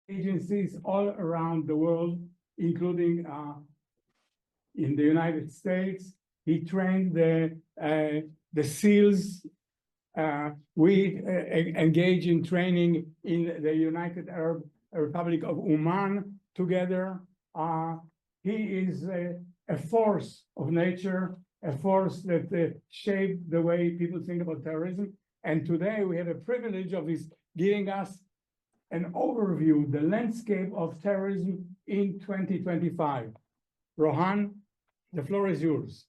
agencies all around the world, including in the United States. He trained the SEALs. We engage in training in the United Arab Republic of Oman together. He is a force of nature, a force that shaped the way people think about terrorism. And today we have a privilege of his giving us an overview, the landscape of terrorism in 2025. Rohan, the floor is yours.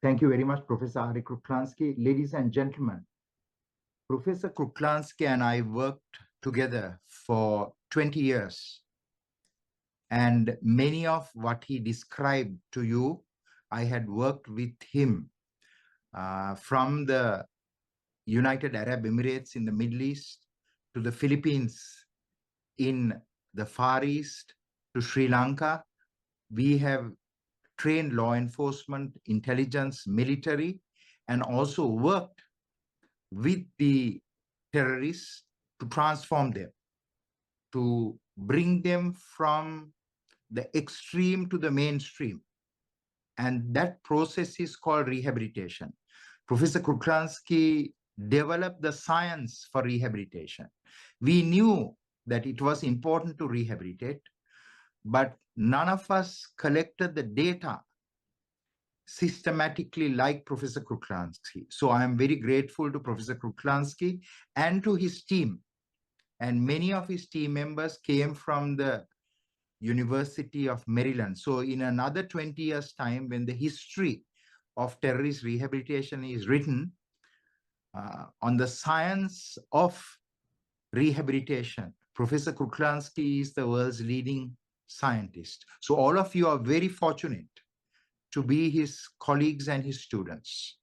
Thank you very much, Professor Arie Kruglanski. Ladies and gentlemen, Professor Kruglanski and I worked together for 20 years. And many of what he described to you, I had worked with him from the United Arab Emirates in the Middle East to the Philippines in the Far East to Sri Lanka. We have trained law enforcement, intelligence, military, and also worked with the terrorists to transform them, to bring them from the extreme to the mainstream. And that process is called rehabilitation. Professor Kruglanski developed the science for rehabilitation. We knew that it was important to rehabilitate, but none of us collected the data systematically like Professor Kruglanski. So I am very grateful to Professor Kruglanski and to his team. And many of his team members came from the University of Maryland. So in another 20 years' time, when the history of terrorist rehabilitation is written on the science of rehabilitation, Professor Kruglanski is the world's leading scientist. So all of you are very fortunate to be his colleagues and his students.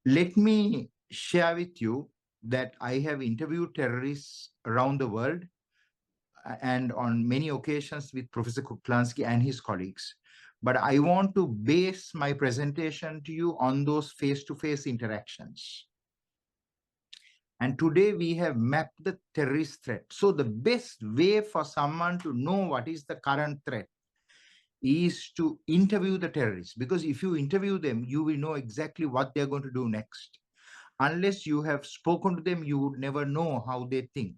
Let me share with you that I have interviewed terrorists around the world and on many occasions with Professor Kruglanski and his colleagues. But I want to base my presentation to you on those face-to-face interactions. And today we have mapped the terrorist threat. So the best way for someone to know what is the current threat is to interview the terrorists, because if you interview them, you will know exactly what they're going to do next. Unless you have spoken to them, you would never know how they think.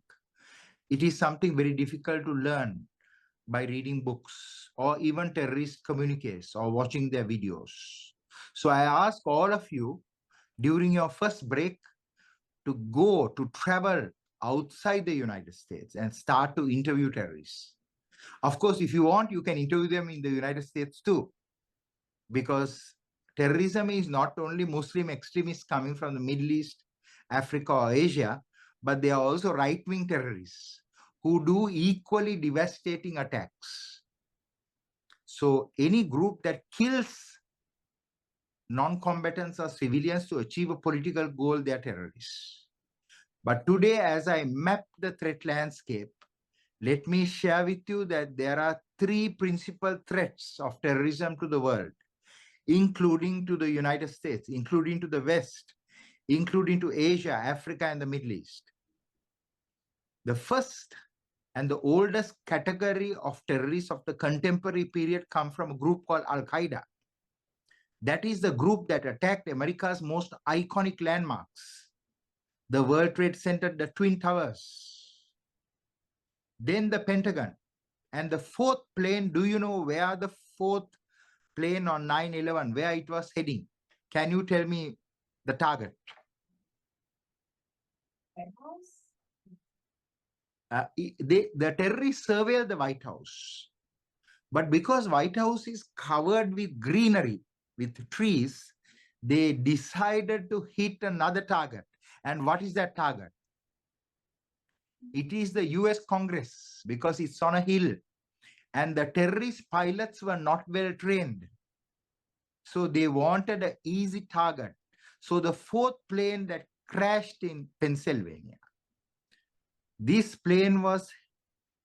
It is something very difficult to learn by reading books or even terrorist communiques or watching their videos. So I ask all of you during your first break to travel outside the United States and start to interview terrorists. Of course, if you want, you can interview them in the United States too, because terrorism is not only Muslim extremists coming from the Middle East, Africa, or Asia, but they are also right-wing terrorists who do equally devastating attacks. So any group that kills non-combatants or civilians to achieve a political goal, they are terrorists. But today, as I map the threat landscape, let me share with you that there are three principal threats of terrorism to the world, including to the United States, including to the West, including to Asia, Africa, and the Middle East. The first and the oldest category of terrorists of the contemporary period come from a group called Al-Qaeda. That is the group that attacked America's most iconic landmarks, the World Trade Center, the Twin Towers, then the Pentagon. And the fourth plane, do you know where the fourth plane on 9/11, where it was heading? Can you tell me the target? White House? The terrorists surveilled the White House. But because White House is covered with greenery, with trees, they decided to hit another target. And what is that target? It is the US Congress, because it's on a hill. And the terrorist pilots were not well trained. So they wanted an easy target. So the fourth plane that crashed in Pennsylvania, this plane was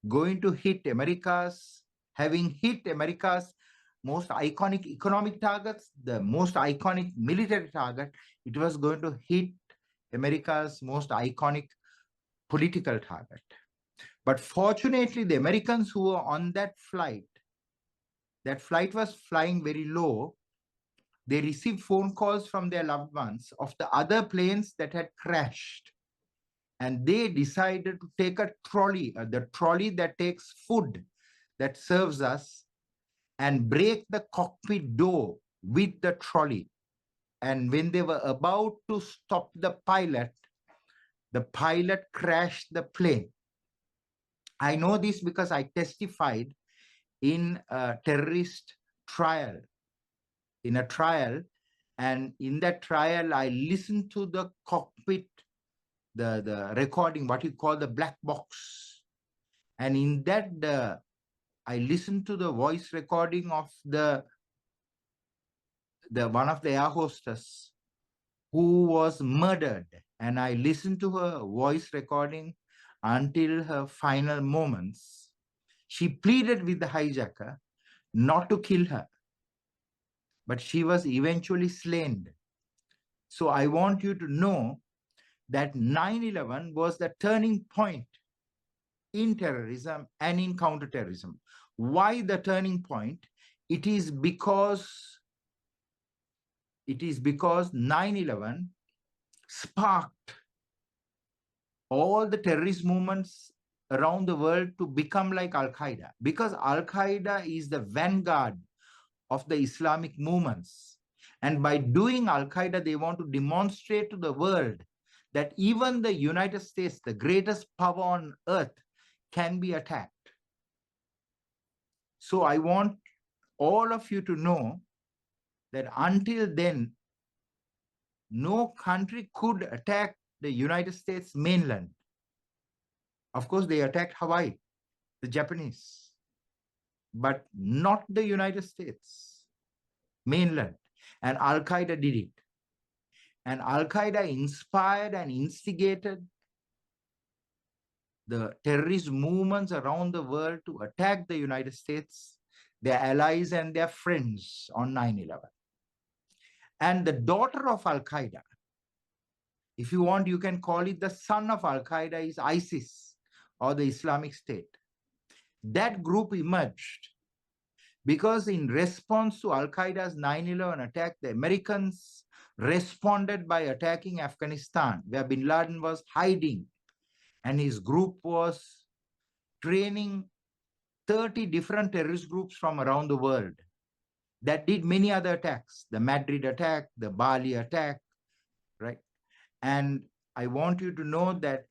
going to hit America's, having hit America's most iconic economic targets, the most iconic military target, it was going to hit America's most iconic political target. But fortunately, the Americans who were on that flight was flying very low. They received phone calls from their loved ones of the other planes that had crashed. And they decided to take a trolley, the trolley that takes food that serves us, and break the cockpit door with the trolley. And when they were about to stop the pilot crashed the plane. I know this because I testified in a terrorist trial, and in that trial, I listened to the cockpit, the recording, what you call the black box. And in that, I listened to the voice recording of the one of the air hostess who was murdered. And I listened to her voice recording until her final moments. She pleaded with the hijacker not to kill her, but she was eventually slain. So I want you to know that 9/11 was the turning point in terrorism and in counterterrorism. Why the turning point? It is because 9/11 sparked all the terrorist movements around the world to become like Al-Qaeda, because Al-Qaeda is the vanguard of the Islamic movements. And by doing Al-Qaeda, they want to demonstrate to the world that even the United States, the greatest power on earth, can be attacked. So I want all of you to know that until then, no country could attack the United States mainland. Of course, they attacked Hawaii, the Japanese, but not the United States mainland. And Al-Qaeda did it. And Al-Qaeda inspired and instigated the terrorist movements around the world to attack the United States, their allies and their friends on 9/11. And the daughter of Al-Qaeda, if you want, you can call it the son of Al-Qaeda, is ISIS, or the Islamic State. That group emerged because in response to Al-Qaeda's 9/11 attack, the Americans responded by attacking Afghanistan, where bin Laden was hiding, and his group was training 30 different terrorist groups from around the world that did many other attacks, the Madrid attack, the Bali attack, right? And I want you to know that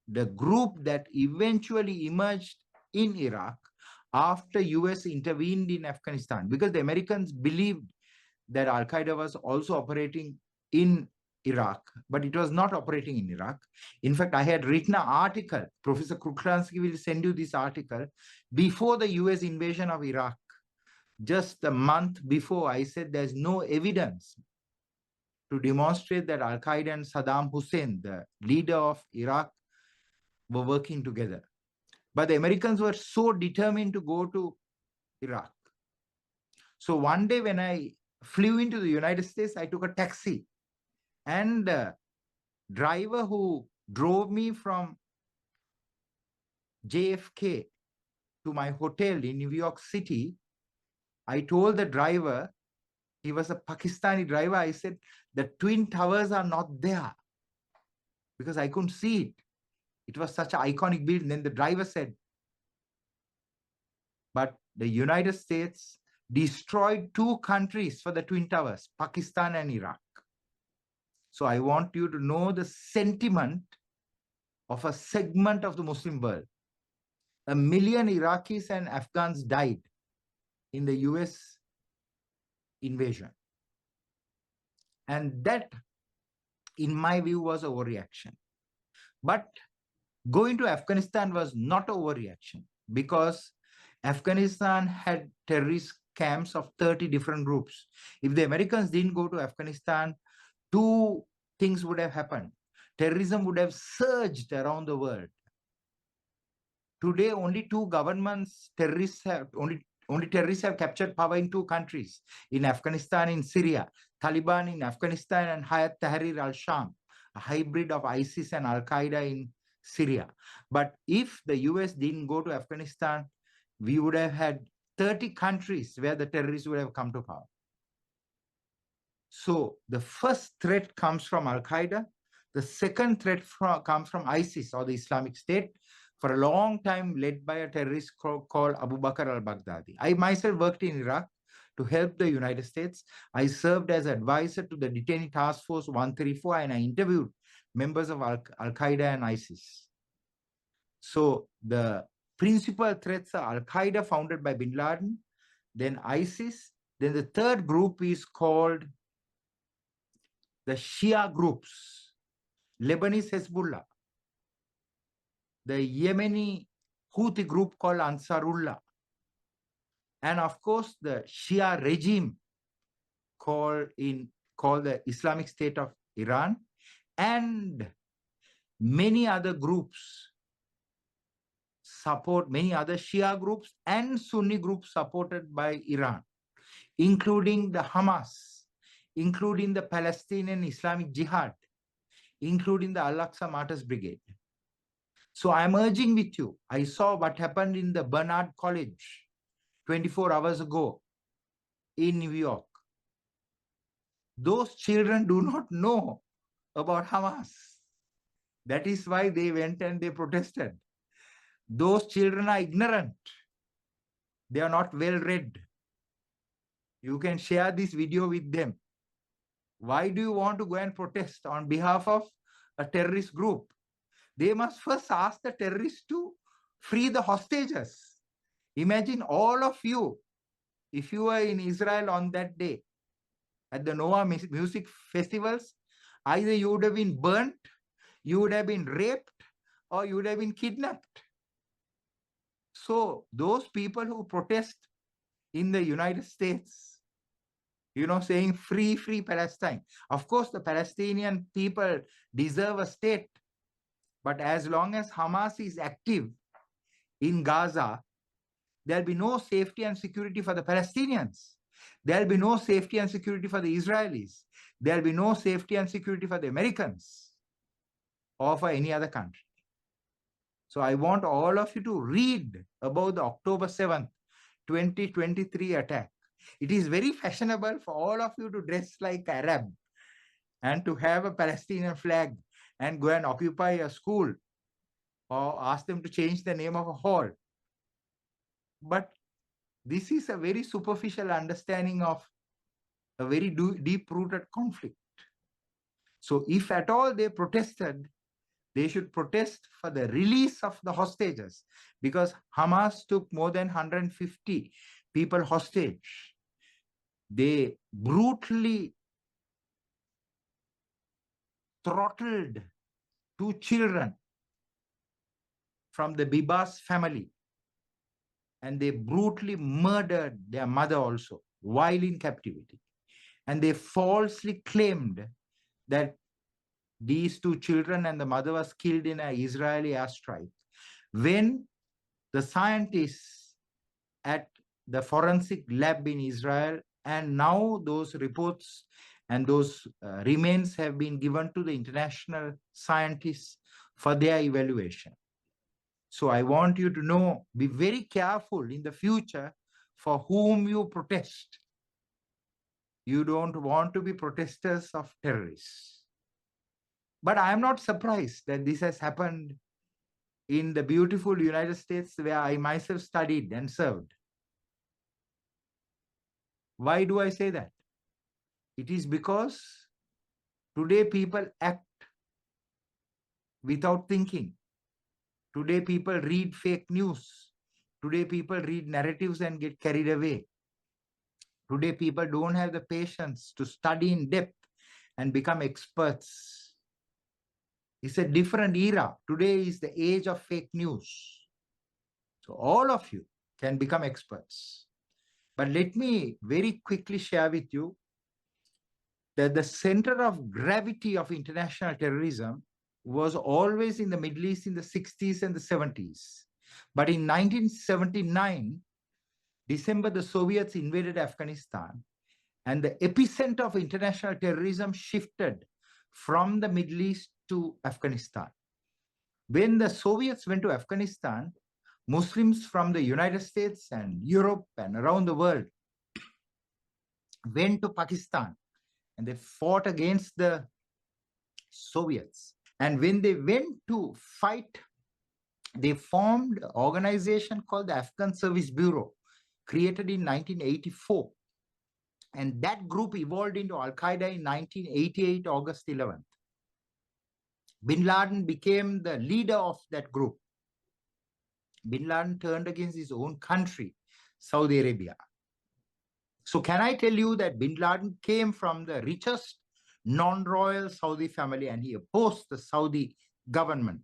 the group that eventually emerged in Iraq after US intervened in Afghanistan, because the Americans believed that Al-Qaeda was also operating in Iraq, but it was not operating in Iraq. In fact, I had written an article, Professor Kruglanski will send you this article, before the US invasion of Iraq. Just a month before, I said there's no evidence to demonstrate that Al-Qaeda and Saddam Hussein, the leader of Iraq, were working together. But the Americans were so determined to go to Iraq. So one day when I flew into the United States, I took a taxi, and the driver who drove me from JFK to my hotel in New York City, I told the driver, he was a Pakistani driver, I said, the Twin Towers are not there, because I couldn't see it. It was such an iconic building. Then the driver said, but the United States destroyed 2 countries for the Twin Towers, Pakistan and Iraq. So I want you to know the sentiment of a segment of the Muslim world. 1 million Iraqis and Afghans died in the US invasion. And that, in my view, was an overreaction. But going to Afghanistan was not an overreaction, because Afghanistan had terrorist camps of 30 different groups. If the Americans didn't go to Afghanistan, 2 things would have happened. Terrorism would have surged around the world. Today, only 2 governments, only terrorists have captured power in 2 countries, in Afghanistan, in Syria. Taliban in Afghanistan and Hayat Tahrir al-Sham, a hybrid of ISIS and Al-Qaeda in Syria. But if the US didn't go to Afghanistan, we would have had 30 countries where the terrorists would have come to power. So the first threat comes from Al-Qaeda. The second threat comes from ISIS, or the Islamic State, for a long time led by a terrorist called Abu Bakr al-Baghdadi. I myself worked in Iraq to help the United States. I served as advisor to the Detainee Task Force 134, and I interviewed members of Al-Qaeda and ISIS. So the principal threats are Al-Qaeda, founded by bin Laden, then ISIS, then the third group is called the Shia groups, Lebanese Hezbollah, the Yemeni Houthi group called Ansarullah, and of course the Shia regime called the Islamic State of Iran, and many other groups support, many other Shia groups and Sunni groups supported by Iran, including the Hamas, including the Palestinian Islamic Jihad, including the Al-Aqsa Martyrs Brigade. So I'm urging with you, I saw what happened in the Barnard College 24 hours ago in New York. Those children do not know about Hamas. That is why they went and they protested. Those children are ignorant. They are not well read. You can share this video with them. Why do you want to go and protest on behalf of a terrorist group? They must first ask the terrorists to free the hostages. Imagine all of you, if you were in Israel on that day at the Noah music festivals, either you would have been burnt, you would have been raped, or you would have been kidnapped. So those people who protest in the United States, saying free, free Palestine. Of course, the Palestinian people deserve a state. But as long as Hamas is active in Gaza, there'll be no safety and security for the Palestinians. There'll be no safety and security for the Israelis. There'll be no safety and security for the Americans or for any other country. So I want all of you to read about the October 7th, 2023 attack. It is very fashionable for all of you to dress like Arab and to have a Palestinian flag and go and occupy a school or ask them to change the name of a hall. But this is a very superficial understanding of a very deep-rooted conflict. So if at all they protested, they should protest for the release of the hostages, because Hamas took more than 150 people hostage. They brutally throttled 2 children from the Bibas family, and they brutally murdered their mother also while in captivity. And they falsely claimed that these 2 children and the mother was killed in an Israeli airstrike, when the scientists at the forensic lab in Israel, and now those reports and those remains have been given to the international scientists for their evaluation. So I want you to know, be very careful in the future for whom you protest. You don't want to be protesters of terrorists. But I am not surprised that this has happened in the beautiful United States, where I myself studied and served. Why do I say that? It is because today people act without thinking. Today people read fake news. Today people read narratives and get carried away. Today people don't have the patience to study in depth and become experts. It's a different era. Today is the age of fake news. So all of you can become experts. But let me very quickly share with you that the center of gravity of international terrorism was always in the Middle East in the 60s and the 70s. But in 1979, December, the Soviets invaded Afghanistan, and the epicenter of international terrorism shifted from the Middle East to Afghanistan. When the Soviets went to Afghanistan, Muslims from the United States and Europe and around the world went to Pakistan and they fought against the Soviets. And when they went to fight, they formed an organization called the Afghan Service Bureau, created in 1984. And that group evolved into Al-Qaeda in 1988, August 11th. Bin Laden became the leader of that group. Bin Laden turned against his own country, Saudi Arabia. So can I tell you that Bin Laden came from the richest non-royal Saudi family and he opposed the Saudi government.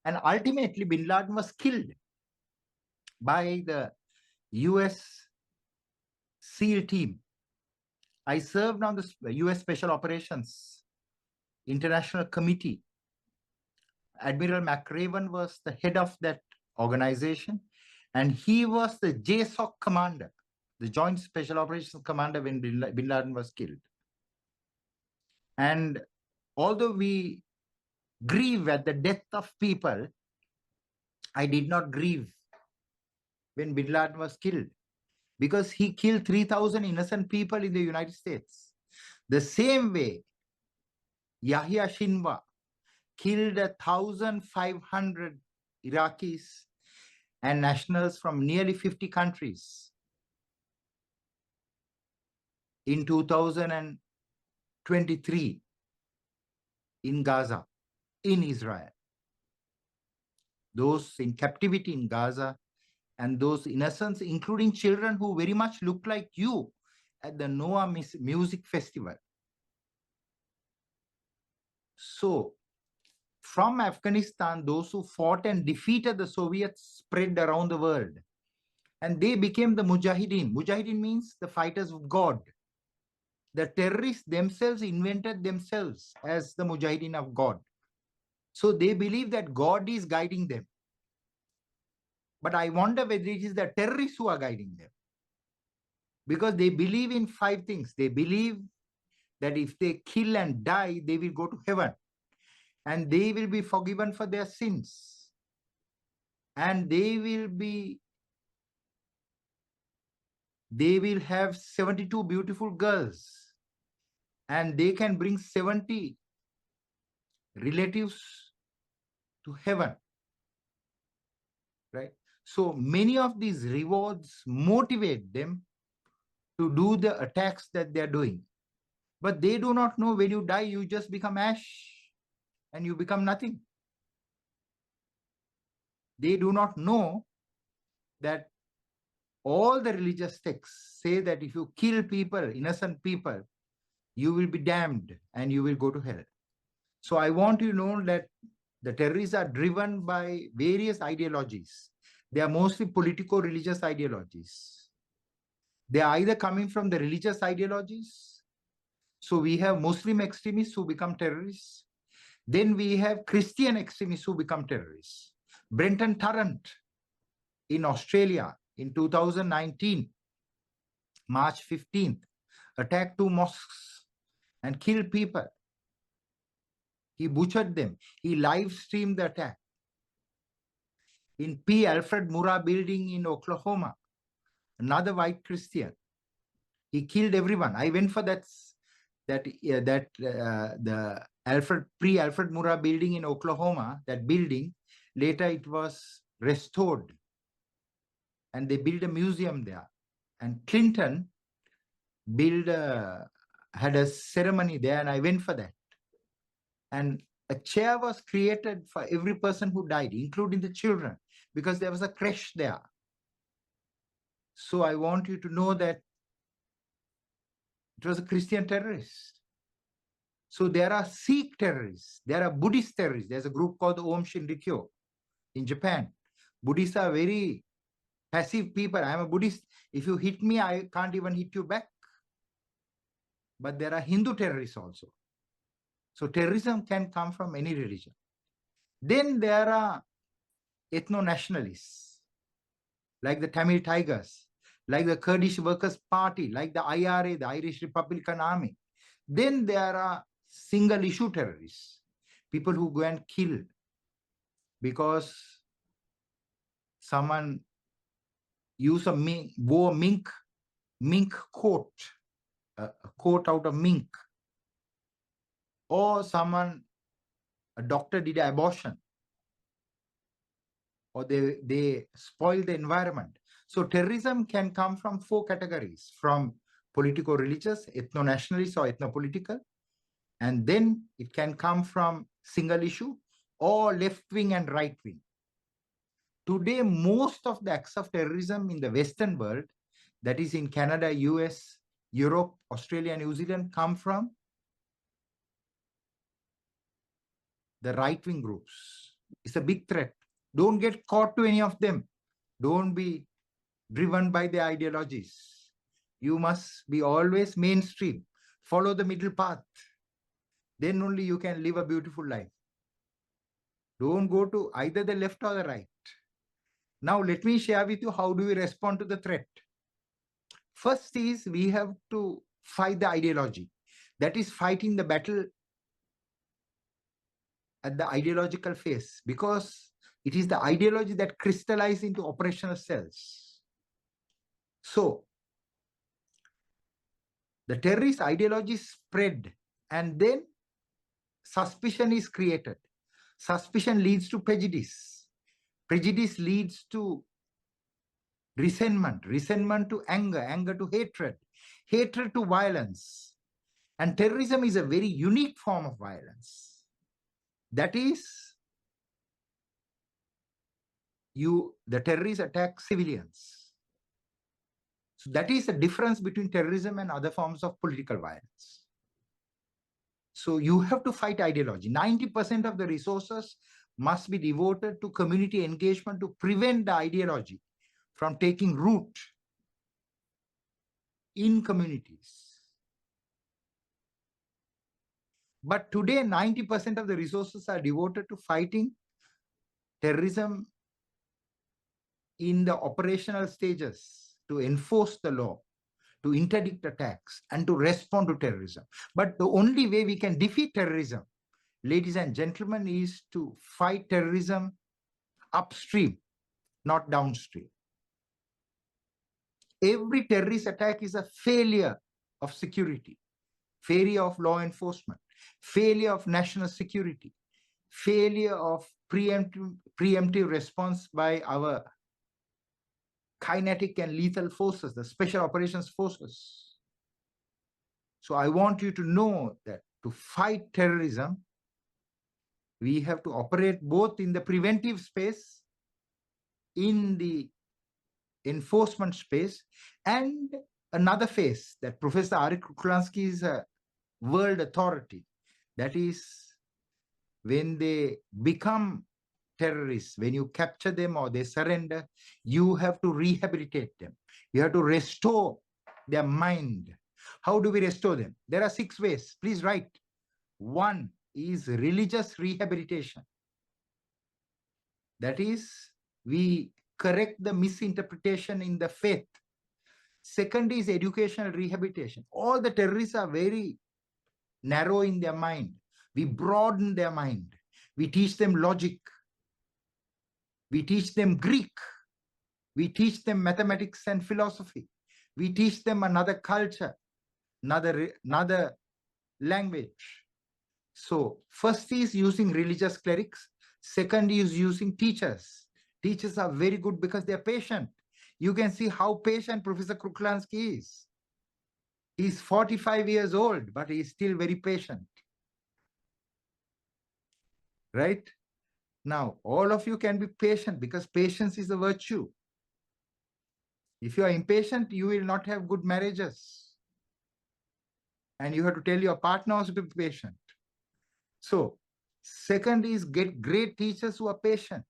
And ultimately, Bin Laden was killed by the US SEAL team. I served on the US Special Operations International Committee. Admiral McRaven was the head of that organization, and he was the JSOC commander, the Joint Special Operations Commander when Bin Laden was killed. And although we grieve at the death of people, I did not grieve when Bin Laden was killed, because he killed 3,000 innocent people in the United States. The same way Yahya Sinwar killed 1,500 Iraqis and nationals from nearly 50 countries in 2023 in Gaza, in Israel. Those in captivity in Gaza and those innocents, including children who very much look like you at the Noah Music Festival. So from Afghanistan, those who fought and defeated the Soviets spread around the world. And they became the Mujahideen. Mujahideen means the fighters of God. The terrorists themselves invented themselves as the Mujahideen of God. So they believe that God is guiding them. But I wonder whether it is the terrorists who are guiding them. Because they believe in 5 things. They believe that if they kill and die, they will go to heaven. And they will be forgiven for their sins. And they will have 72 beautiful girls. And they can bring 70 relatives to heaven. Right? So many of these rewards motivate them to do the attacks that they're doing. But they do not know when you die, you just become ash and you become nothing. They do not know that all the religious texts say that if you kill people, innocent people, you will be damned and you will go to hell. So I want you to know that the terrorists are driven by various ideologies. They are mostly politico-religious ideologies. They are either coming from the religious ideologies. So we have Muslim extremists who become terrorists. Then we have Christian extremists who become terrorists. Brenton Tarrant in Australia in 2019, March 15th, attacked 2 mosques and killed people. He butchered them. He live streamed the attack. In P. Alfred Murrah building in Oklahoma, another white Christian, he killed everyone. I went for the Alfred Murrah building in Oklahoma. That building, later it was restored, and they built a museum there. And Clinton had a ceremony there, and I went for that. And a chair was created for every person who died, including the children, because there was a creche there. So I want you to know that it was a Christian terrorist. So there are Sikh terrorists, there are Buddhist terrorists. There's a group called the Om Shinrikyo in Japan. Buddhists are very passive people. I'm a Buddhist. If you hit me, I can't even hit you back. But there are Hindu terrorists also. So terrorism can come from any religion. Then there are ethno-nationalists, like the Tamil Tigers, like the Kurdish Workers' Party, like the IRA, the Irish Republican Army. Then there are single-issue terrorists, people who go and kill because someone wore mink coat, a coat out of mink, or a doctor did an abortion, or they spoil the environment. So terrorism can come from 4 categories: from politico-religious, ethno-nationalist, or ethno-political, and then it can come from single issue or left-wing and right-wing. Today, most of the acts of terrorism in the Western world, that is in Canada, US, Europe, Australia, New Zealand, come from the right-wing groups. It's a big threat. Don't get caught to any of them. Don't be driven by the ideologies. You must be always mainstream. Follow the middle path. Then only you can live a beautiful life. Don't go to either the left or the right. Now, let me share with you how do we respond to the threat. First is we have to fight the ideology. That is fighting the battle at the ideological phase, because it is the ideology that crystallizes into operational cells. So, the terrorist ideology spread, and then suspicion is created. Suspicion leads to prejudice. Prejudice leads to resentment. Resentment to anger. Anger to hatred. Hatred to violence. And terrorism is a very unique form of violence. That is, the terrorists attack civilians. So that is the difference between terrorism and other forms of political violence. So you have to fight ideology. 90% of the resources must be devoted to community engagement to prevent the ideology from taking root in communities. But today, 90% of the resources are devoted to fighting terrorism in the operational stages, to enforce the law, to interdict attacks, and to respond to terrorism. But the only way we can defeat terrorism, ladies and gentlemen, is to fight terrorism upstream, not downstream. Every terrorist attack is a failure of security, failure of law enforcement, failure of national security, failure of preemptive response by our kinetic and lethal forces, the special operations forces. So I want you to know that to fight terrorism, we have to operate both in the preventive space, in the enforcement space, and another phase that Professor Arie Kruglanski is a world authority. That is, when they become terrorists, when you capture them or they surrender, you have to rehabilitate them. You have to restore their mind. How do we restore them? There are 6 ways. Please write. 1 is religious rehabilitation. That is, we correct the misinterpretation in the faith. 2nd is educational rehabilitation. All the terrorists are very narrow in their mind. We broaden their mind. We teach them logic. We teach them Greek. We teach them mathematics and philosophy. We teach them another culture, another language. So first is using religious clerics. 2nd is using teachers. Teachers are very good because they are patient. You can see how patient Professor Kruglanski is. He's 45 years old, but he's still very patient. Right? Now, all of you can be patient because patience is a virtue. If you are impatient, you will not have good marriages. And you have to tell your partner also to be patient. So, 2nd is get great teachers who are patient.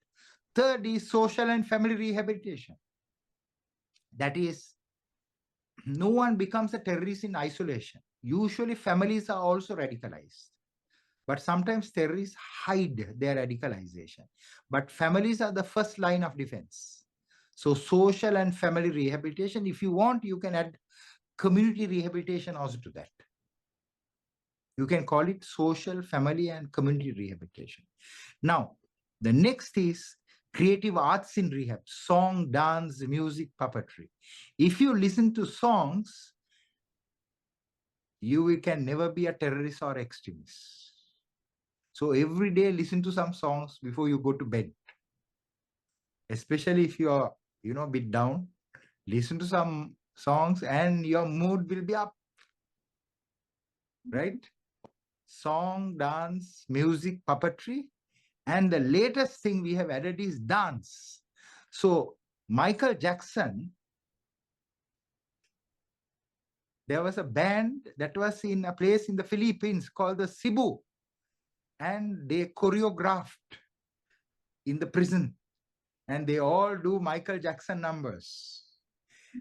3rd is social and family rehabilitation. That is, no one becomes a terrorist in isolation. Usually, families are also radicalized. But sometimes terrorists hide their radicalization. But families are the first line of defense. So social and family rehabilitation, if you want, you can add community rehabilitation also to that. You can call it social, family, and community rehabilitation. Now, The next is creative arts in rehab, song, dance, music, puppetry. If you listen to songs, you can never be a terrorist or extremist. So every day listen to some songs before you go to bed. Especially if you are, a bit down, listen to some songs and your mood will be up. Right? Song, dance, music, puppetry. And the latest thing we have added is dance. So Michael Jackson, there was a band that was in a place in the Philippines called the Cebu. And they choreographed in the prison. And they all do Michael Jackson numbers.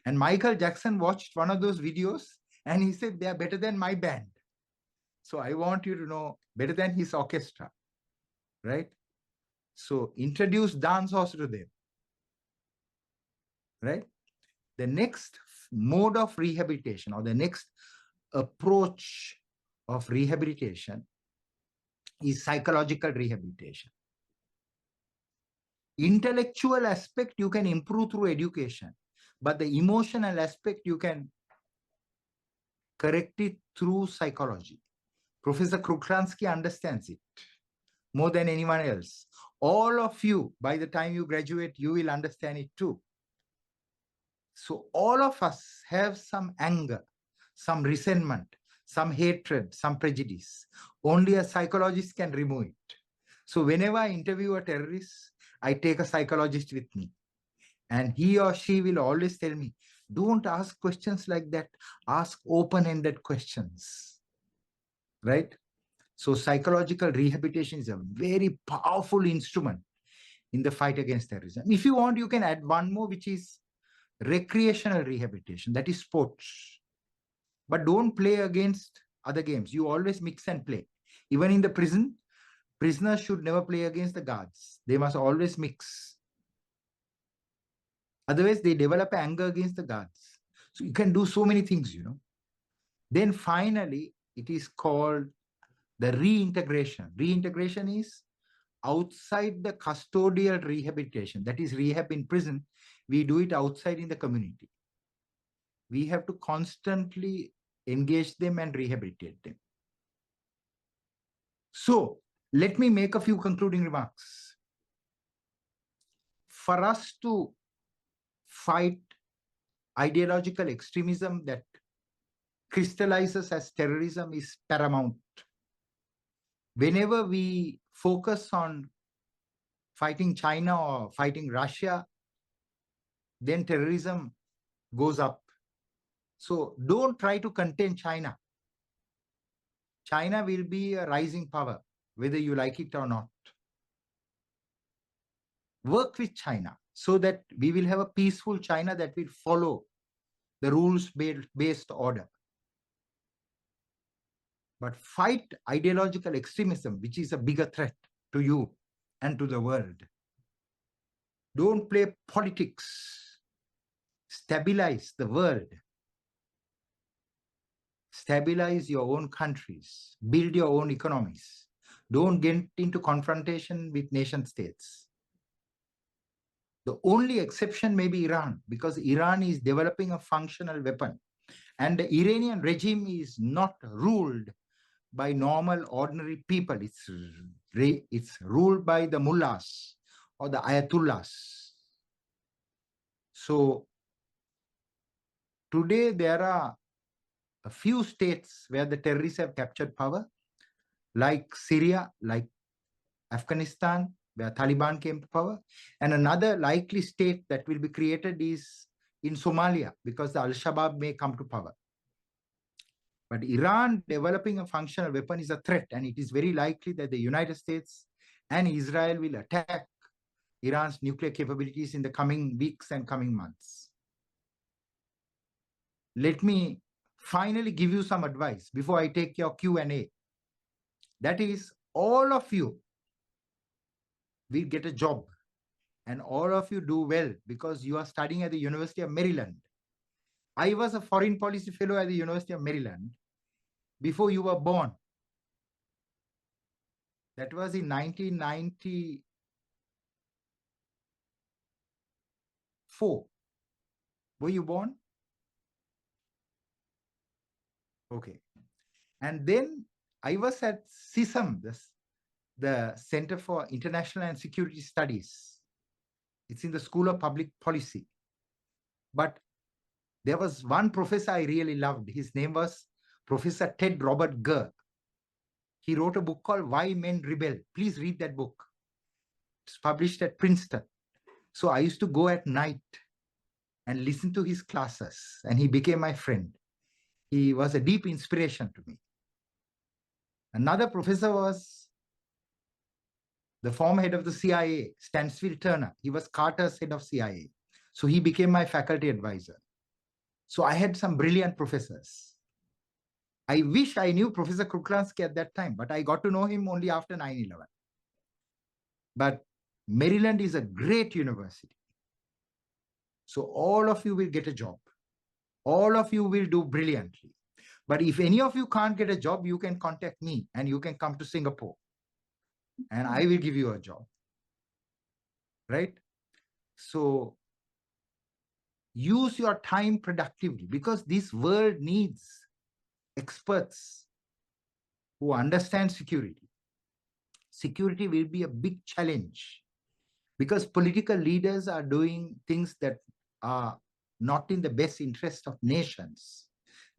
And Michael Jackson watched one of those videos and he said, they are better than my band. So I want you to know, better than his orchestra, right? So introduce dance also to them, right? The next mode of rehabilitation or the next approach of rehabilitation is psychological rehabilitation. Intellectual aspect you can improve through education, but the emotional aspect you can correct it through psychology. Professor Kruglanski understands it more than anyone else. All of you, by the time you graduate, you will understand it too. So all of us have some anger, some resentment, some hatred, some prejudice. Only a psychologist can remove it. So whenever I interview a terrorist, I take a psychologist with me. And he or she will always tell me, don't ask questions like that. Ask open-ended questions, right? So psychological rehabilitation is a very powerful instrument in the fight against terrorism. If you want, you can add one more, which is recreational rehabilitation, that is sports. But don't play against other games. You always mix and play. Even in the prison, prisoners should never play against the guards. They must always mix. Otherwise, they develop anger against the guards. So you can do so many things, Then finally, it is called the reintegration. Reintegration is outside the custodial rehabilitation, that is rehab in prison. We do it outside in the community. We have to constantly engage them and rehabilitate them. So let me make a few concluding remarks. For us to fight ideological extremism that crystallizes as terrorism is paramount. Whenever we focus on fighting China or fighting Russia, then terrorism goes up. So don't try to contain China. China will be a rising power, whether you like it or not. Work with China so that we will have a peaceful China that will follow the rules-based order. But fight ideological extremism, which is a bigger threat to you and to the world. Don't play politics. Stabilize the world. Stabilize your own countries. Build your own economies. Don't get into confrontation with nation states. The only exception may be Iran, because Iran is developing a functional weapon. And the Iranian regime is not ruled by normal, ordinary people. It's ruled by the mullahs or the ayatollahs. So today there are a few states where the terrorists have captured power, like Syria, like Afghanistan, where Taliban came to power. And another likely state that will be created is in Somalia, because the Al-Shabaab may come to power. But Iran developing a functional weapon is a threat, and it is very likely that the United States and Israel will attack Iran's nuclear capabilities in the coming weeks and coming months. Let me finally give you some advice before I take your Q&A. That is, all of you will get a job, and all of you do well because you are studying at the University of Maryland. I was a foreign policy fellow at the University of Maryland before you were born. That was in 1990. 4. Were you born? Okay. And then I was at CISM, the Center for International and Security Studies. It's in the School of Public Policy. But there was one professor I really loved. His name was Professor Ted Robert Gurr. He wrote a book called Why Men Rebel. Please read that book. It's published at Princeton. So I used to go at night and listen to his classes, and he became my friend. He was a deep inspiration to me. Another professor was the former head of the CIA, Stansfield Turner. He was Carter's head of CIA. So he became my faculty advisor. So I had some brilliant professors. I wish I knew Professor Kruglanski at that time, but I got to know him only after 9/11. But Maryland is a great university. So all of you will get a job. All of you will do brilliantly. But if any of you can't get a job, you can contact me and you can come to Singapore and I will give you a job. Right? So use your time productively, because this world needs experts who understand security. Security will be a big challenge because political leaders are doing things that are not in the best interest of nations.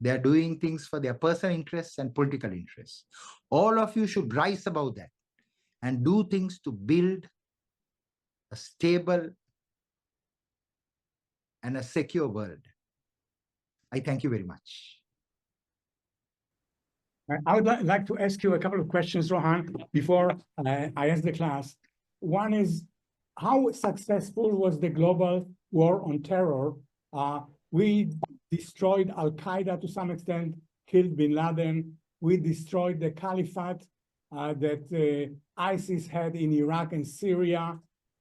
They are doing things for their personal interests and political interests. All of you should rise above that and do things to build a stable and a secure world. I thank you very much. I would like to ask you a couple of questions, Rohan, before I ask the class. One is, how successful was the global war on terror? We destroyed Al-Qaeda to some extent, killed bin Laden. We destroyed the caliphate that ISIS had in Iraq and Syria.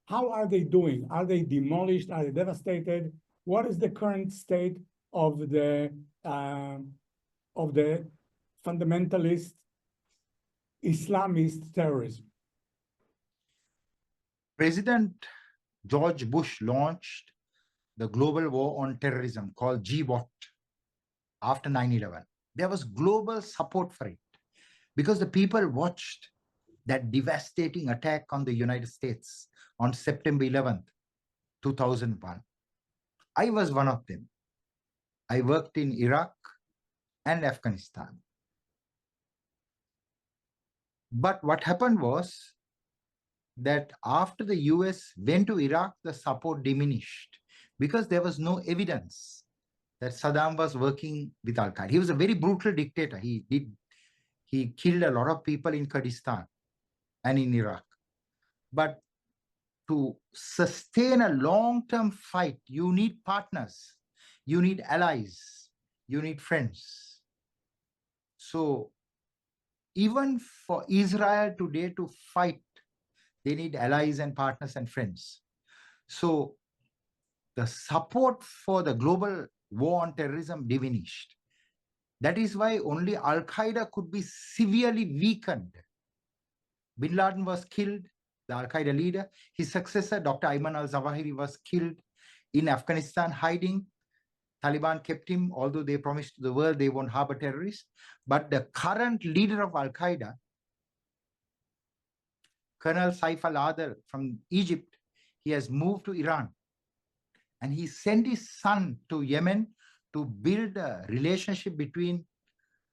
How are they doing? Are they demolished? Are they devastated? What is the current state of the fundamentalist Islamist terrorism? President George Bush launched the global war on terrorism called GWOT after 9/11. There was global support for it because the people watched that devastating attack on the United States on September 11th, 2001. I was one of them. I worked in Iraq and Afghanistan. But what happened was that after the US went to Iraq, the support diminished because there was no evidence that Saddam was working with Al-Qaeda. He was a very brutal dictator. He killed a lot of people in Kurdistan and in Iraq. But to sustain a long-term fight, you need partners, you need allies, you need friends. So even for Israel today to fight, they need allies and partners and friends. So the support for the global war on terrorism diminished. That is why only Al-Qaeda could be severely weakened. Bin Laden was killed, the Al-Qaeda leader. His successor, Dr. Ayman al-Zawahiri, was killed in Afghanistan, hiding. Taliban kept him, although they promised to the world they won't harbor terrorists. But the current leader of Al-Qaeda, Colonel Saif al-Adil from Egypt, he has moved to Iran. And he sent his son to Yemen to build a relationship between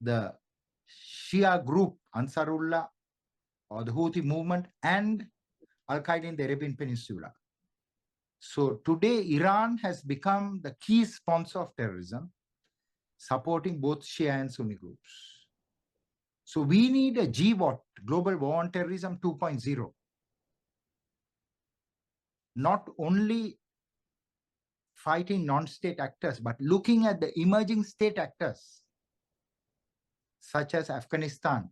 the Shia group, Ansarullah, or the Houthi movement, and Al-Qaeda in the Arabian Peninsula. So today, Iran has become the key sponsor of terrorism, supporting both Shia and Sunni groups. So we need a GWOT, Global War on Terrorism 2.0. Not only fighting non-state actors, but looking at the emerging state actors, such as Afghanistan,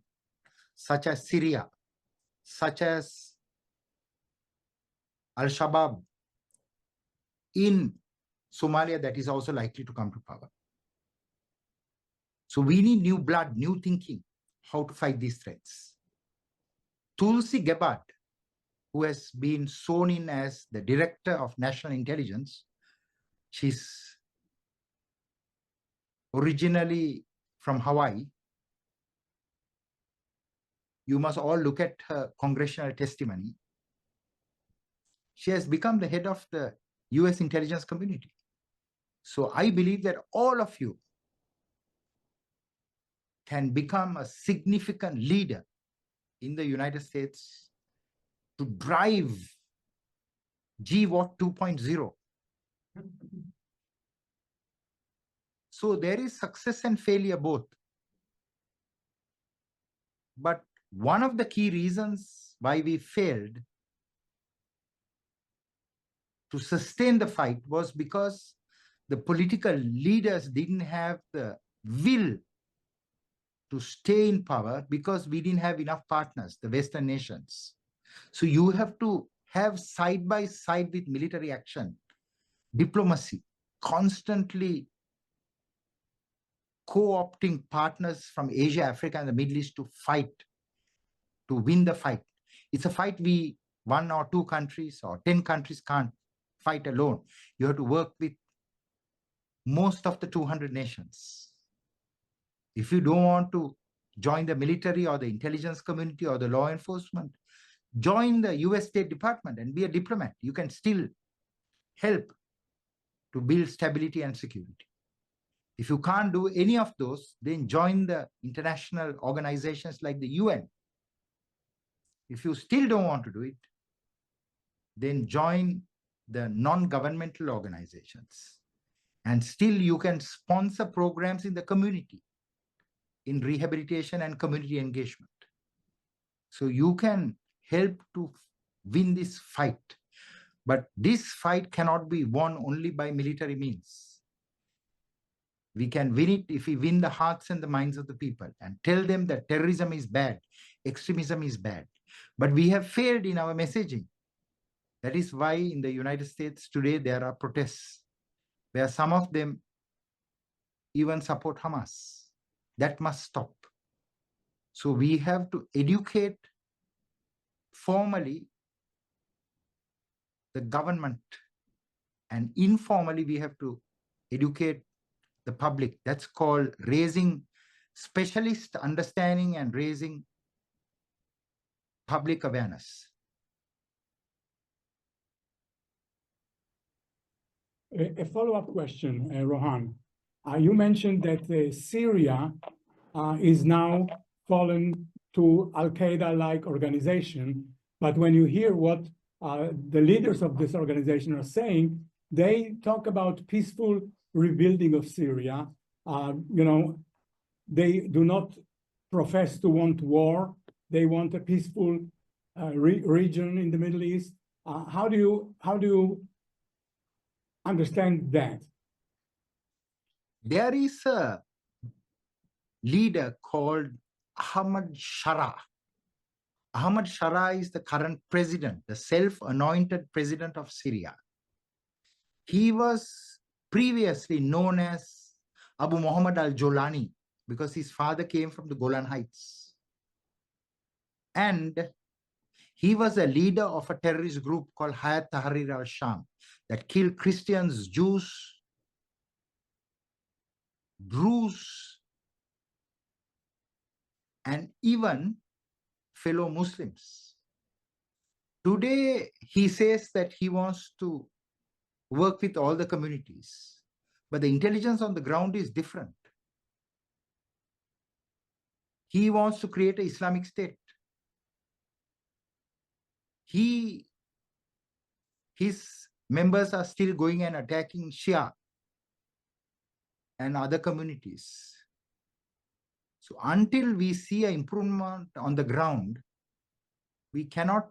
such as Syria, such as Al-Shabaab in Somalia, that is also likely to come to power. So we need new blood, new thinking, how to fight these threats. Tulsi Gabbard, who has been sworn in as the Director of National Intelligence, She's originally from Hawaii. You must all look at her congressional testimony. She has become the head of the US intelligence community. So I believe that all of you can become a significant leader in the United States to drive GWAT 2.0. So there is success and failure both. But one of the key reasons why we failed to sustain the fight was because the political leaders didn't have the will to stay in power because we didn't have enough partners, the Western nations. So you have to have side by side with military action, diplomacy, constantly co-opting partners from Asia, Africa, and the Middle East to fight, to win the fight. It's a fight we, 1 or 2 countries or 10 countries can't fight alone. You have to work with most of the 200 nations. If you don't want to join the military or the intelligence community or the law enforcement, join the US State Department and be a diplomat. You can still help to build stability and security. If you can't do any of those, then join the international organizations like the UN. If you still don't want to do it, then join the non-governmental organizations. And still you can sponsor programs in the community, in rehabilitation and community engagement. So you can help to win this fight. But this fight cannot be won only by military means. We can win it if we win the hearts and the minds of the people and tell them that terrorism is bad, extremism is bad. But we have failed in our messaging. That is why in the United States today there are protests where some of them even support Hamas. That must stop. So we have to educate formally the government, and informally we have to educate the public. That's called raising specialist understanding and raising public awareness. A follow-up question, Rohan. You mentioned that Syria is now fallen to Al-Qaeda-like organization, but when you hear what the leaders of this organization are saying, they talk about peaceful rebuilding of Syria. They do not profess to want war. They want a peaceful region in the Middle East. How do you understand that? There is a leader called Ahmad Shara. Ahmad Shara is the current president, the self-anointed president of Syria. He was previously known as Abu Muhammad al-Jolani because his father came from the Golan Heights. And he was a leader of a terrorist group called Hayat Tahrir al-Sham that killed Christians, Jews, Druze, and even fellow Muslims. Today, he says that he wants to work with all the communities, but the intelligence on the ground is different. He wants to create an Islamic State. His members are still going and attacking Shia and other communities. So until we see an improvement on the ground, we cannot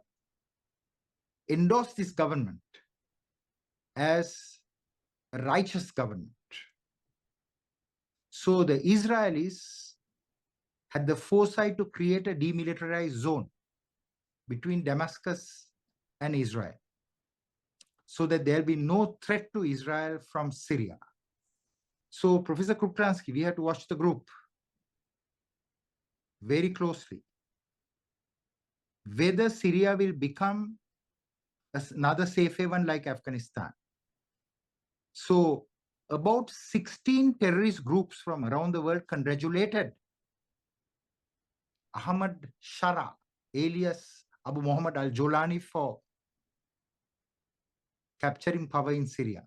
endorse this government as a righteous government. So the Israelis had the foresight to create a demilitarized zone between Damascus and Israel so that there'll be no threat to Israel from Syria. So Professor Kruglanski, we have to watch the group very closely. Whether Syria will become another safe haven like Afghanistan. So about 16 terrorist groups from around the world congratulated Ahmad Shara, alias Abu Muhammad al-Jolani, for capturing power in Syria,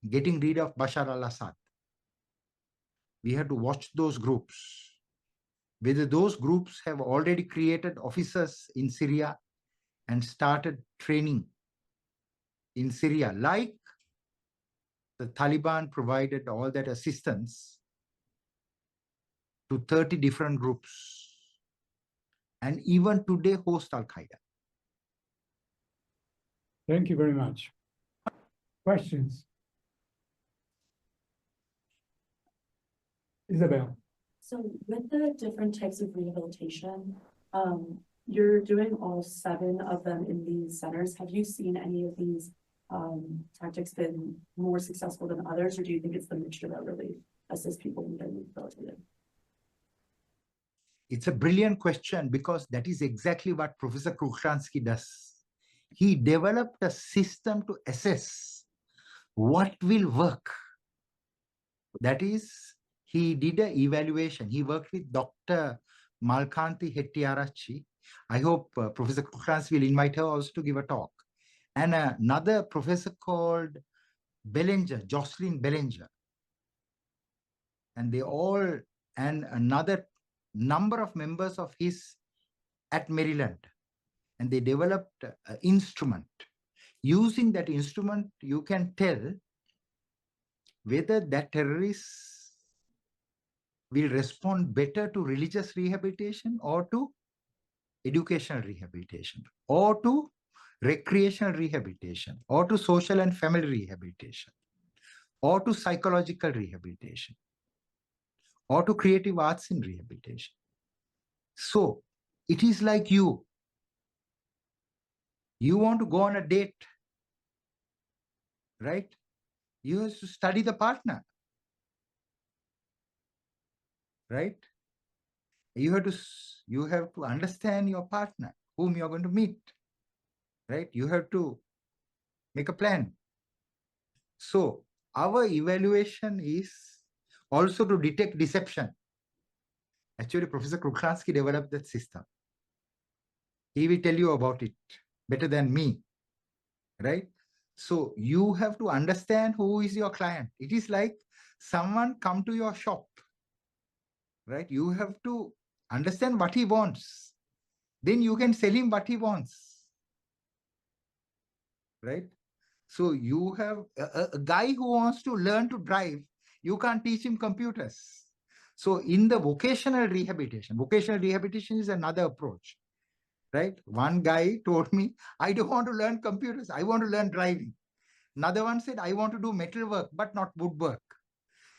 getting rid of Bashar al-Assad. We have to watch those groups, whether those groups have already created officers in Syria and started training in Syria, like the Taliban provided all that assistance to 30 different groups, and even today host Al-Qaeda. Thank you very much. Questions? Isabel. So with the different types of rehabilitation, you're doing all 7 of them in these centers. Have you seen any of these tactics been more successful than others, or do you think it's the mixture that really assists people in getting rehabilitated? It's a brilliant question, because that is exactly what Professor Kruglanski does. He developed a system to assess what will work. That is, he did an evaluation. He worked with Dr. Malkanthi Hettiarachchi. I hope Professor Kruglanski will invite her also to give a talk. And another professor called Bellinger, Jocelyn Bellinger. And they all, and another number of members of his at Maryland. And they developed an instrument. Using that instrument, you can tell whether that terrorist will respond better to religious rehabilitation, or to educational rehabilitation, or to recreational rehabilitation, or to social and family rehabilitation, or to psychological rehabilitation, or to creative arts in rehabilitation. So it is like you want to go on a date, right? You have to study the partner, right? You have to understand your partner, whom you're going to meet, right? You have to make a plan. So our evaluation is also to detect deception. Actually, Professor Kruglanski developed that system. He will tell you about it better than me, right? So you have to understand who is your client. It is like someone come to your shop, right? You have to understand what he wants. Then you can sell him what he wants, right? So you have a guy who wants to learn to drive, you can't teach him computers. So in the vocational rehabilitation is another approach, right? One guy told me, I don't want to learn computers, I want to learn driving. Another one said, I want to do metal work, but not woodwork.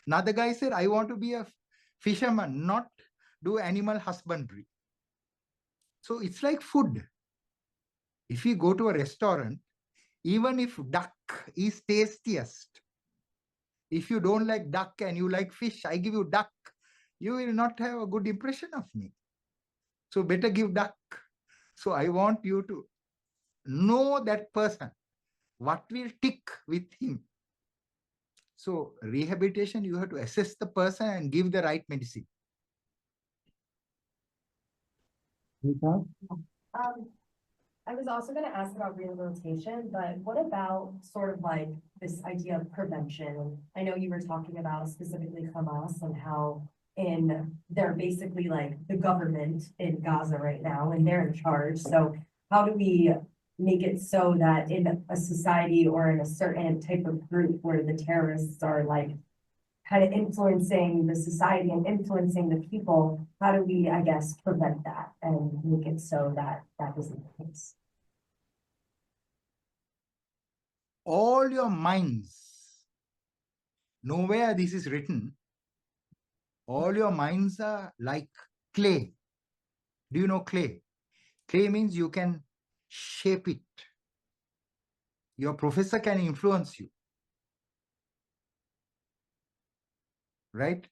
Another guy said, I want to be a fisherman, not do animal husbandry. So it's like food. If you go to a restaurant, even if duck is tastiest, if you don't like duck and you like fish, I give you duck, you will not have a good impression of me. So better give duck. So I want you to know that person, what will tick with him. So rehabilitation, you have to assess the person and give the right medicine. I was also going to ask about rehabilitation, but what about sort of like this idea of prevention? I know you were talking about specifically Hamas and how they're basically like the government in Gaza right now, and they're in charge. So how do we make it so that in a society or in a certain type of group where the terrorists are like kind of influencing the society and influencing the people, how do we, I guess, prevent that and make it so that that isn't the case? All your minds, nowhere this is written, all your minds are like clay. Do you know clay? Clay means you can shape it. Your professor can influence you, right?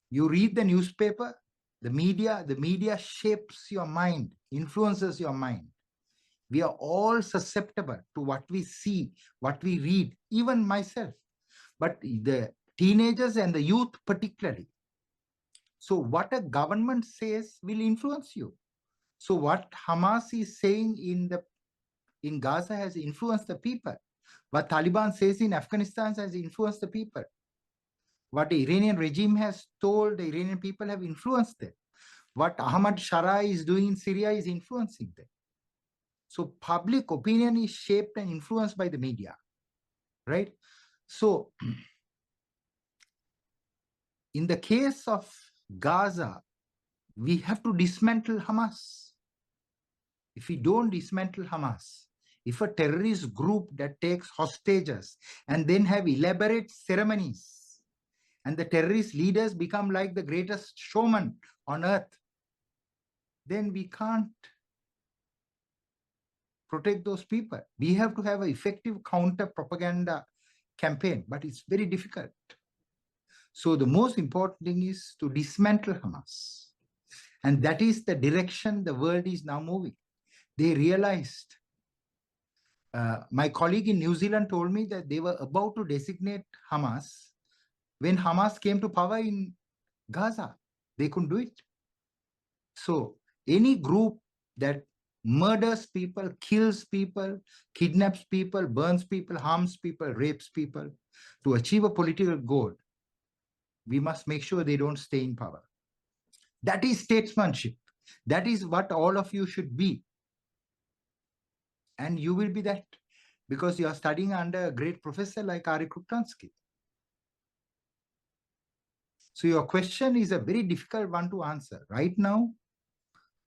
You read the newspaper, the media shapes your mind, influences your mind. We are all susceptible to what we see, what we read, even myself. but the teenagers and the youth particularly. So what a government says will influence you. So what Hamas is saying in Gaza has influenced the people. What Taliban says in Afghanistan has influenced the people. What the Iranian regime has told the Iranian people have influenced them. What Ahmad Shara is doing in Syria is influencing them. So public opinion is shaped and influenced by the media, right? So in the case of Gaza, we have to dismantle Hamas. If we don't dismantle Hamas, if a terrorist group that takes hostages and then have elaborate ceremonies, and the terrorist leaders become like the greatest showman on earth, then we can't protect those people. We have to have an effective counter propaganda campaign, but it's very difficult. So the most important thing is to dismantle Hamas. And that is the direction the world is now moving. They realized, my colleague in New Zealand told me that they were about to designate Hamas when Hamas came to power in Gaza. They couldn't do it. So any group that murders people, kills people, kidnaps people, burns people, harms people, rapes people to achieve a political goal, we must make sure they don't stay in power. That is statesmanship. That is what all of you should be. And you will be that because you are studying under a great professor like Arie Kruglanski. So your question is a very difficult one to answer. Right now,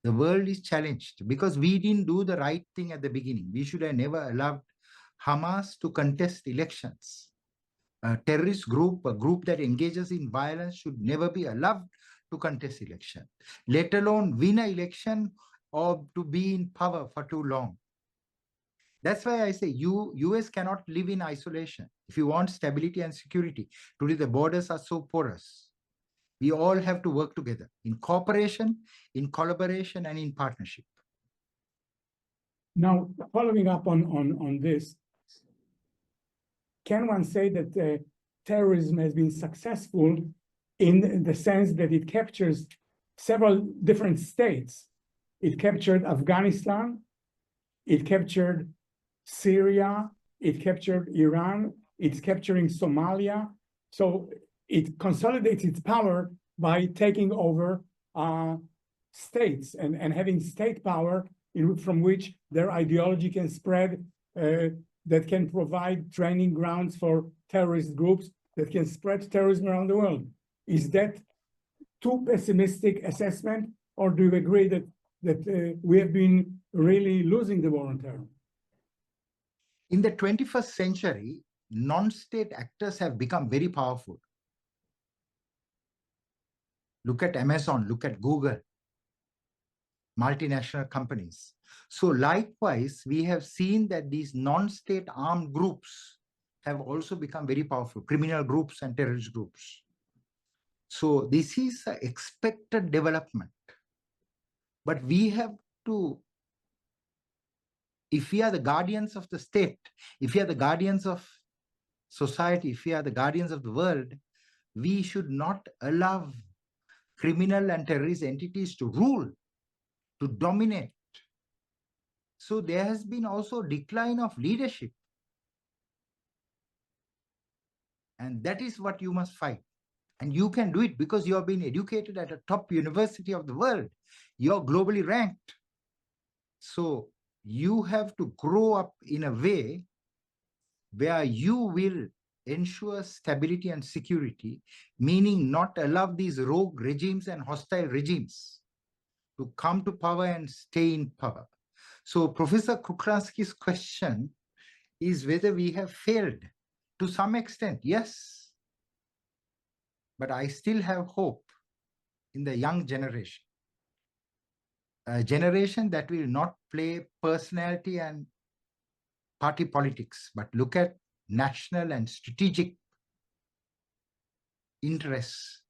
the world is challenged because we didn't do the right thing at the beginning. We should have never allowed Hamas to contest elections. A terrorist group, a group that engages in violence should never be allowed to contest election, let alone win an election or to be in power for too long. That's why I say US cannot live in isolation. If you want stability and security, today the borders are so porous. We all have to work together in cooperation, in collaboration, and in partnership. Now, following up on this, can one say that terrorism has been successful in the sense that it captures several different states? It captured Afghanistan, it captured Syria, it captured Iran, it's capturing Somalia. So it consolidates its power by taking over states and having state power from which their ideology can spread, that can provide training grounds for terrorist groups, that can spread terrorism around the world. Is that too pessimistic assessment, or do you agree that we have been really losing the war on terror? In the 21st century, non-state actors have become very powerful. Look at Amazon, look at Google, multinational companies. So likewise, we have seen that these non-state armed groups have also become very powerful, criminal groups and terrorist groups. So this is an expected development. But we have to, if we are the guardians of the state, if we are the guardians of society, if we are the guardians of the world, we should not allow criminal and terrorist entities to rule, to dominate. So there has been also decline of leadership. And that is what you must fight. And you can do it because you have been educated at a top university of the world. You're globally ranked. So you have to grow up in a way where you will ensure stability and security, meaning not allow these rogue regimes and hostile regimes to come to power and stay in power. So Professor Kruglanski's question is whether we have failed. To some extent, yes. But I still have hope in the young generation. A generation that will not play personality and party politics, but look at national and strategic interests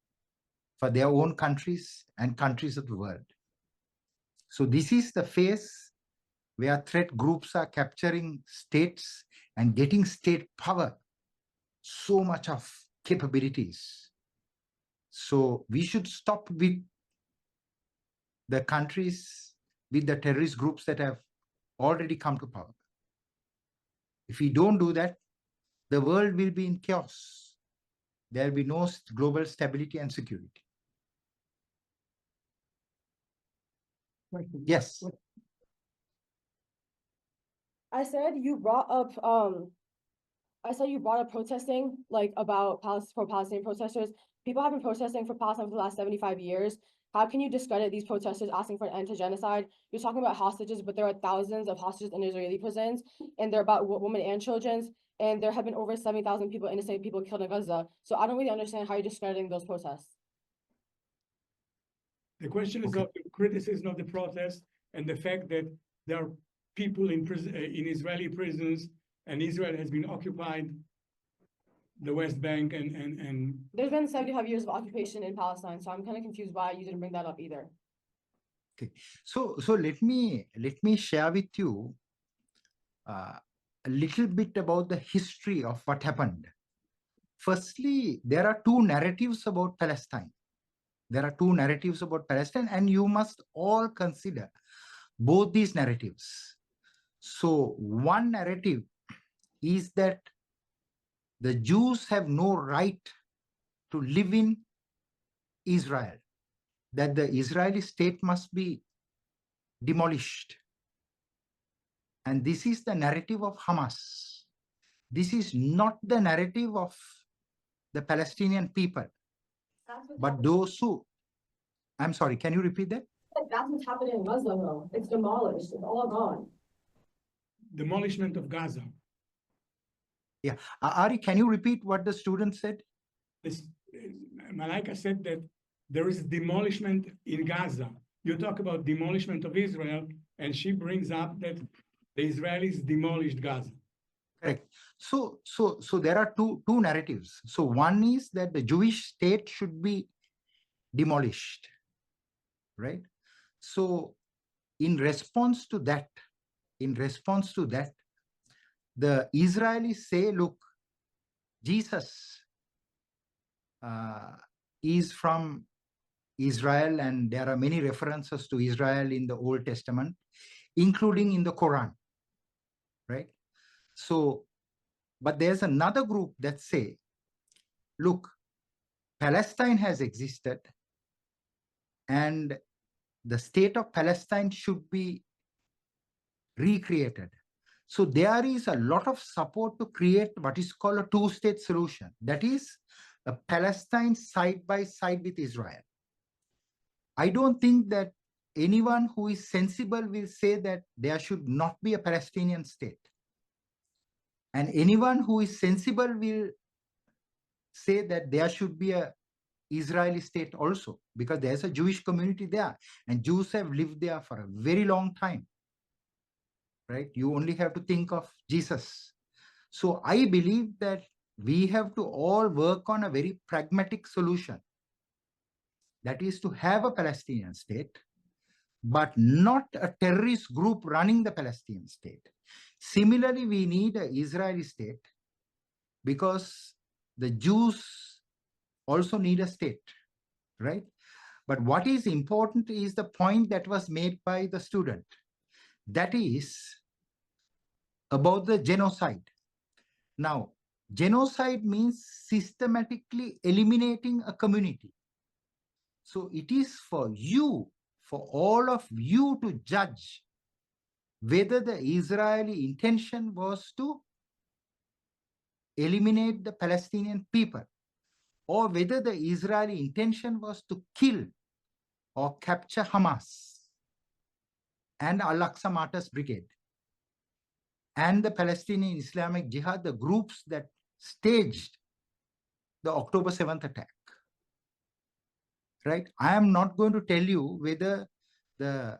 for their own countries and countries of the world. So this is the phase where threat groups are capturing states and getting state power so much of capabilities. So we should stop with the countries, with the terrorist groups that have already come to power. If we don't do that, the world will be in chaos. There will be no global stability and security. Yes. I said you brought up protesting, like about pro-Palestinian protesters. People have been protesting for Palestine for the last 75 years. How can you discredit these protesters asking for an end to genocide? You're talking about hostages, but there are thousands of hostages in Israeli prisons, and they're about women and children. And there have been over 70,000 people, innocent people killed in Gaza. So I don't really understand how you're discrediting those protests. The question is Okay. of the criticism of the protest and the fact that there are people in prison, in Israeli prisons, and Israel has been occupied the West Bank and There's been 75 years of occupation in Palestine, so I'm kind of confused why you didn't bring that up either. So let me share with you a little bit about the history of what happened. Firstly, there are two narratives about Palestine. There are two narratives about Palestine, and you must all consider both these narratives. So one narrative is that the Jews have no right to live in Israel, that the Israeli state must be demolished. And this is the narrative of Hamas. This is not the narrative of the Palestinian people, but those who, I'm sorry, can you repeat that? That's what's happening in Gaza, though. It's demolished. It's all gone. demolishment of Gaza. Yeah. Ari, can you repeat what the student said? This, Malaika said that there is demolishment in Gaza. You talk about demolishment of Israel, and she brings up that the Israelis demolished Gaza. Correct. So there are two narratives. So one is that the Jewish state should be demolished, right? So in response to that, the Israelis say, look, Jesus is from Israel, and there are many references to Israel in the Old Testament, including in the Quran, right? So, but there's another group that say, look, Palestine has existed, and the state of Palestine should be recreated. So there is a lot of support to create what is called a two-state solution. That is a Palestine side by side with Israel. I don't think that anyone who is sensible will say that there should not be a Palestinian state. And anyone who is sensible will say that there should be a Israeli state also, because there's a Jewish community there, and Jews have lived there for a very long time, right? You only have to think of Jesus. So I believe that we have to all work on a very pragmatic solution. That is to have a Palestinian state, but not a terrorist group running the Palestinian state. Similarly, we need an Israeli state because the Jews also need a state, right? But what is important is the point that was made by the student. That is about the genocide. Now, genocide means systematically eliminating a community. So it is for you, for all of you to judge whether the Israeli intention was to eliminate the Palestinian people, or whether the Israeli intention was to kill or capture Hamas and Al-Aqsa Martyrs Brigade and the Palestinian Islamic Jihad, the groups that staged the October 7th attack, right? I am not going to tell you whether the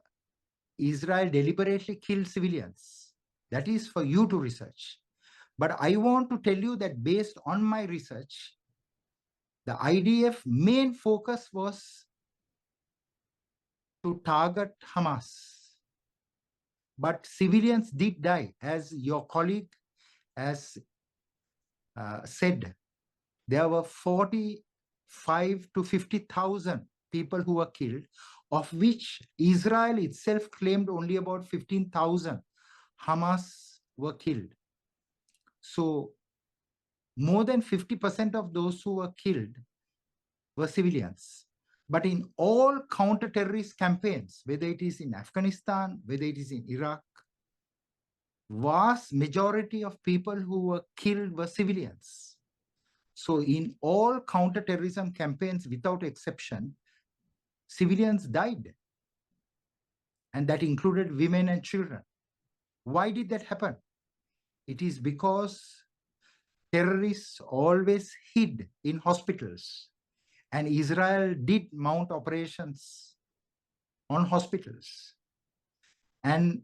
Israel deliberately killed civilians. That is for you to research. But I want to tell you that based on my research, the IDF main focus was to target Hamas. But civilians did die, as your colleague has said there were 45 to 50,000 people who were killed, of which Israel itself claimed only about 15,000 Hamas were killed. So more than 50% of those who were killed were civilians. But in all counter-terrorist campaigns, whether it is in Afghanistan, whether it is in Iraq, vast majority of people who were killed were civilians. So in all counter-terrorism campaigns, without exception, civilians died. And that included women and children. Why did that happen? It is because terrorists always hid in hospitals, and Israel did mount operations on hospitals. And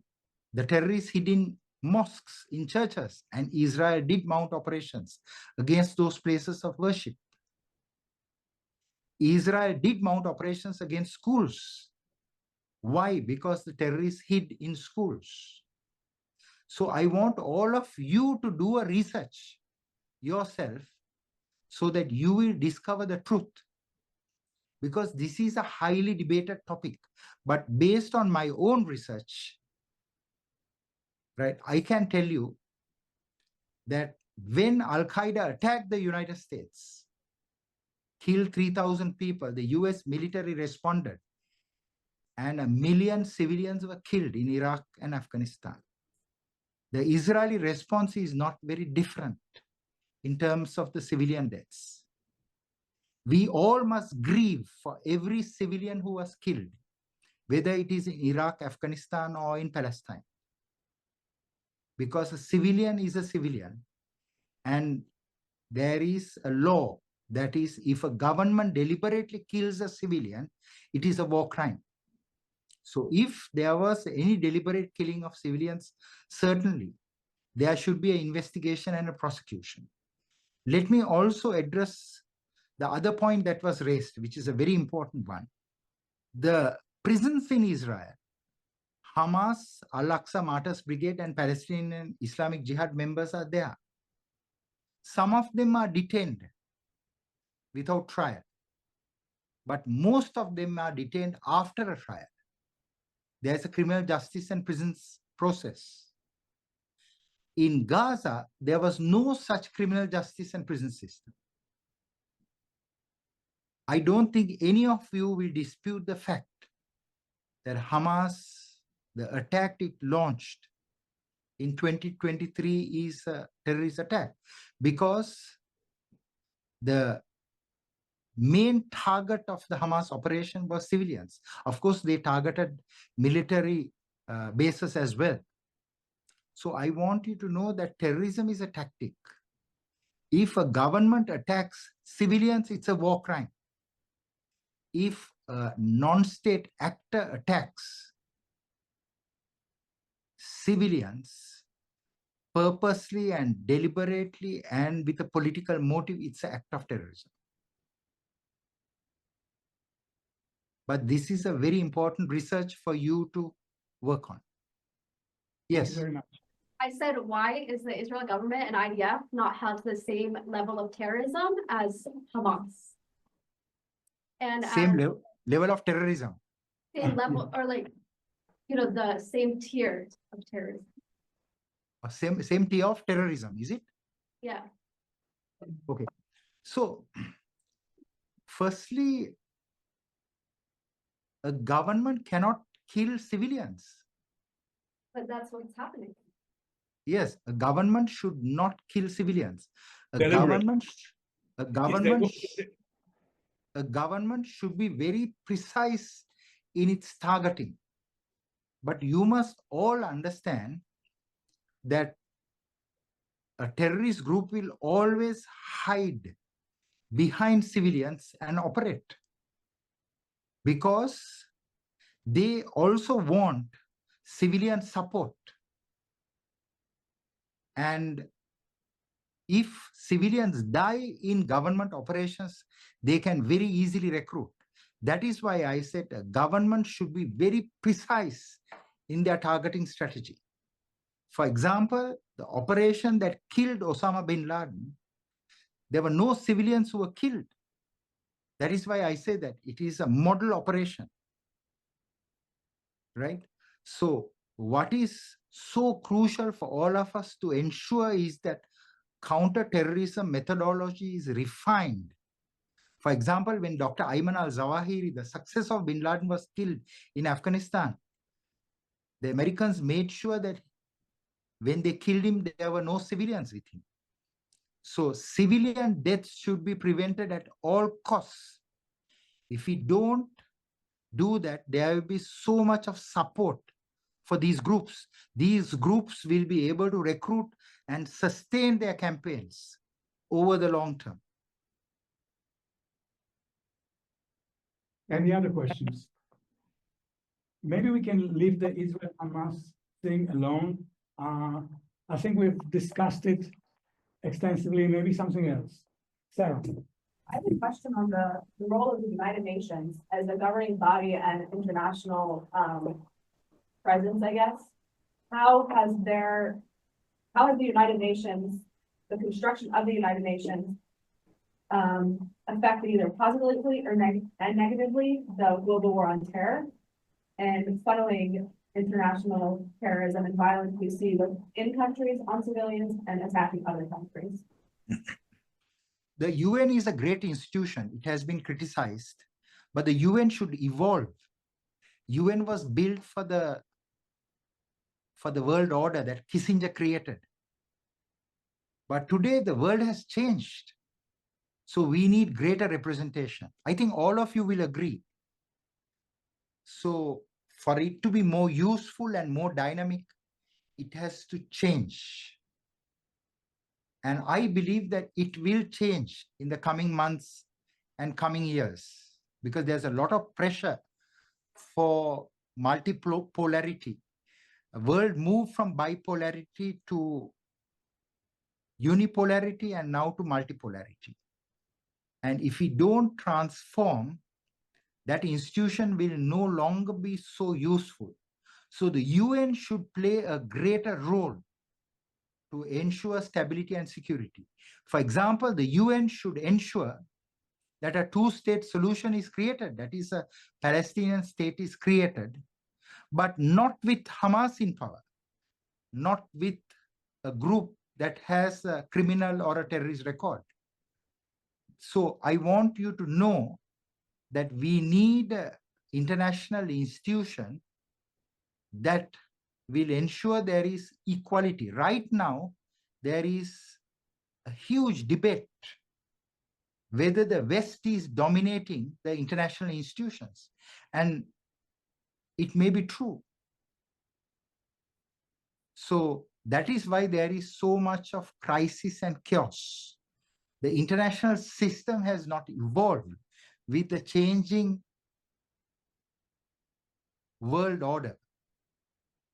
the terrorists hid in mosques, in churches, and Israel did mount operations against those places of worship. Israel did mount operations against schools. Why? Because the terrorists hid in schools. So I want all of you to do a research yourself so that you will discover the truth. Because this is a highly debated topic. But based on my own research, right, I can tell you that when Al-Qaeda attacked the United States, killed 3,000 people, the US military responded, and 1 million civilians were killed in Iraq and Afghanistan. The Israeli response is not very different in terms of the civilian deaths. We all must grieve for every civilian who was killed, whether it is in Iraq, Afghanistan, or in Palestine. Because a civilian is a civilian, and there is a law that is, if a government deliberately kills a civilian, it is a war crime. So if there was any deliberate killing of civilians, certainly there should be an investigation and a prosecution. Let me also address the other point that was raised, which is a very important one. The prisons in Israel, Hamas, Al-Aqsa Martyrs Brigade, and Palestinian Islamic Jihad members are there. Some of them are detained without trial, but most of them are detained after a trial. There's a criminal justice and prisons process. In Gaza, there was no such criminal justice and prison system. I don't think any of you will dispute the fact that Hamas, the attack it launched in 2023 is a terrorist attack, because the main target of the Hamas operation was civilians. Of course, they targeted military bases as well. So I want you to know that terrorism is a tactic. If a government attacks civilians, it's a war crime. If a non-state actor attacks civilians purposely and deliberately and with a political motive, it's an act of terrorism. But this is a very important research for you to work on. Thank Yes. you very much. I said, why is the Israeli government and IDF not held to the same level of terrorism as Hamas? And Same level of terrorism. same level, or like, you know, the same tier of terrorism. Or same tier of terrorism, is it? Yeah. Okay. So, firstly, a government cannot kill civilians. But that's what's happening. Yes, a government should not kill civilians. A Deliberate. government should be very precise in its targeting. But you must all understand that a terrorist group will always hide behind civilians and operate, because they also want civilian support. And if civilians die in government operations, they can very easily recruit. That is why I said a government should be very precise in their targeting strategy. For example, the operation that killed Osama bin Laden There were no civilians who were killed. That is why I say that it is a model operation, right? So what is so crucial for all of us to ensure is that counter-terrorism methodology is refined. For example, when Dr. Ayman al-Zawahiri, the success of bin Laden, was killed in Afghanistan, the Americans made sure that when they killed him, there were no civilians with him. So civilian deaths should be prevented at all costs. If we don't do that, there will be so much of support for these groups. These groups will be able to recruit and sustain their campaigns over the long term. Any other questions? Maybe we can leave the Israel-Hamas thing alone. I think we've discussed it extensively, maybe something else. Sarah. I have a question on the role of the United Nations as a governing body and international presence, I guess. How has the United Nations, the construction of the United Nations, affected either positively or negatively the global war on terror and funneling international terrorism and violence we see within countries on civilians and attacking other countries? The UN is a great institution. It has been criticized, but the UN should evolve. UN was built for the world order that Kissinger created. But today the world has changed. So we need greater representation. I think all of you will agree. So for it to be more useful and more dynamic, it has to change. And I believe that it will change in the coming months and coming years, because there's a lot of pressure for multipolarity. The world moved from bipolarity to unipolarity and now to multipolarity. And if we don't transform, that institution will no longer be so useful. So the UN should play a greater role to ensure stability and security. For example, the UN should ensure that a two-state solution is created, that is, a Palestinian state is created, but not with Hamas in power, not with a group that has a criminal or a terrorist record. So I want you to know that we need an international institution that will ensure there is equality. Right now, there is a huge debate whether the West is dominating the international institutions. And it may be true. So that is why there is so much of crisis and chaos. The international system has not evolved with the changing world order.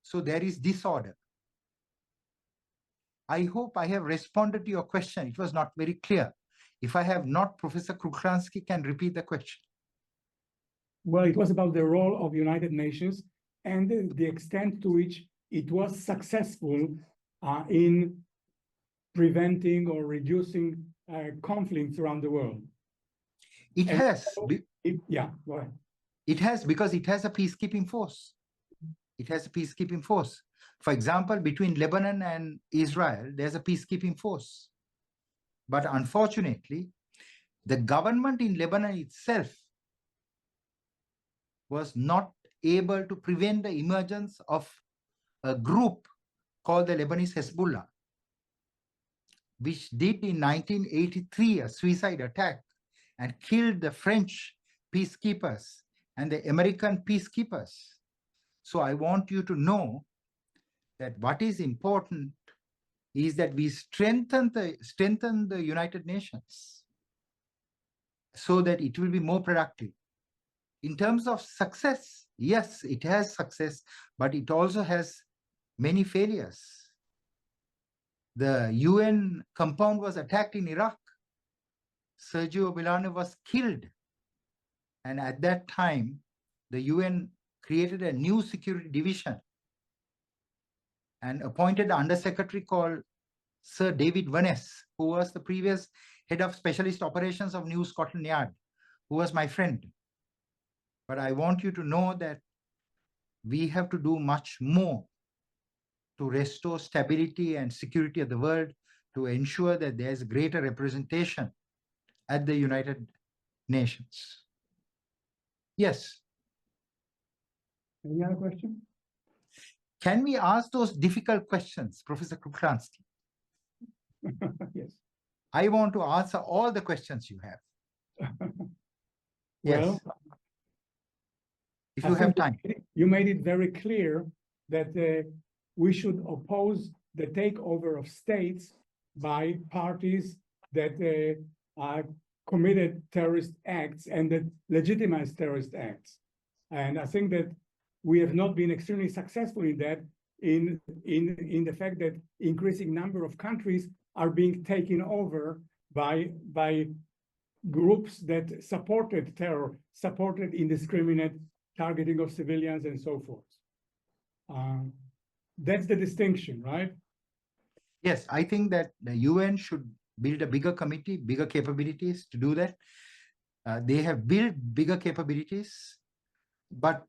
So there is disorder. I hope I have responded to your question. It was not very clear. If I have not, Professor Kruglanski can repeat the question. Well, it was about the role of United Nations and the extent to which it was successful in preventing or reducing conflicts around the world. It And has. Yeah, go ahead. It has, because it has a peacekeeping force. It has a peacekeeping force. For example, between Lebanon and Israel, there's a peacekeeping force. But unfortunately, the government in Lebanon itself was not able to prevent the emergence of a group called the Lebanese Hezbollah, which did in 1983 a suicide attack and killed the French peacekeepers and the American peacekeepers. So I want you to know that what is important is that we strengthen the United Nations so that it will be more productive. In terms of success, yes, it has success, but it also has many failures. The UN compound was attacked in Iraq. Sergio Milano was killed. And at that time, the UN created a new security division and appointed an undersecretary called Sir David Vanness, who was the previous head of specialist operations of New Scotland Yard, who was my friend. But I want you to know that we have to do much more to restore stability and security of the world, to ensure that there's greater representation at the United Nations. Yes. Any other question? Can we ask those difficult questions, Professor Kruglanski? Yes. I want to answer all the questions you have. Yes, Well, if I you have think time. you made it very clear that we should oppose the takeover of states by parties that committed terrorist acts and that legitimize terrorist acts. And I think that we have not been extremely successful in that, in the fact that increasing number of countries are being taken over by groups that supported terror, supported indiscriminate targeting of civilians and so forth. That's the distinction, right? Yes, I think that the UN should build a bigger committee, bigger capabilities to do that. They have built bigger capabilities, but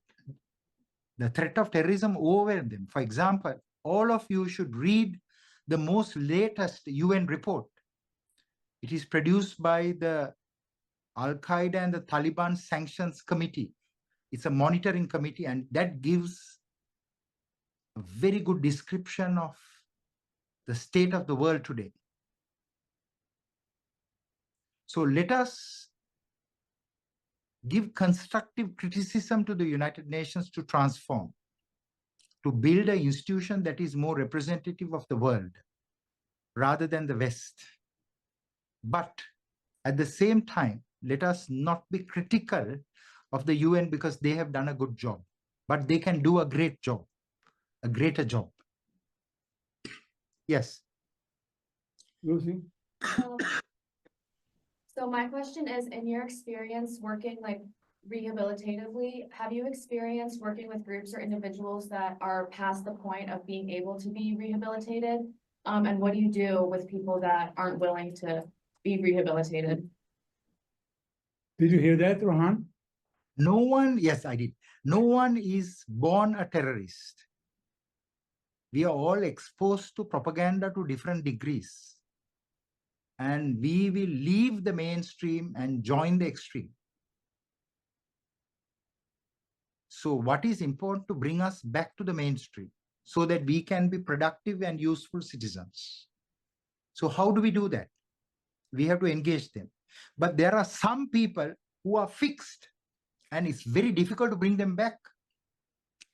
the threat of terrorism overwhelmed them. For example, all of you should read the most latest UN report. It is produced by the Al-Qaeda and the Taliban Sanctions Committee. It's a monitoring committee, and that gives a very good description of the state of the world today. So let us give constructive criticism to the United Nations to transform, to build an institution that is more representative of the world rather than the West. But at the same time, let us not be critical of the UN because they have done a good job, but they can do a great job, a greater job. Yes. Lucy? So my question is, in your experience working like rehabilitatively, have you experienced working with groups or individuals that are past the point of being able to be rehabilitated? And what do you do with people that aren't willing to be rehabilitated? Did you hear that, Rohan? No one, yes, I did. No one is born a terrorist. We are all exposed to propaganda to different degrees. And we will leave the mainstream and join the extreme. So what is important to bring us back to the mainstream so that we can be productive and useful citizens? So how do we do that? We have to engage them. But there are some people who are fixed, and it's very difficult to bring them back.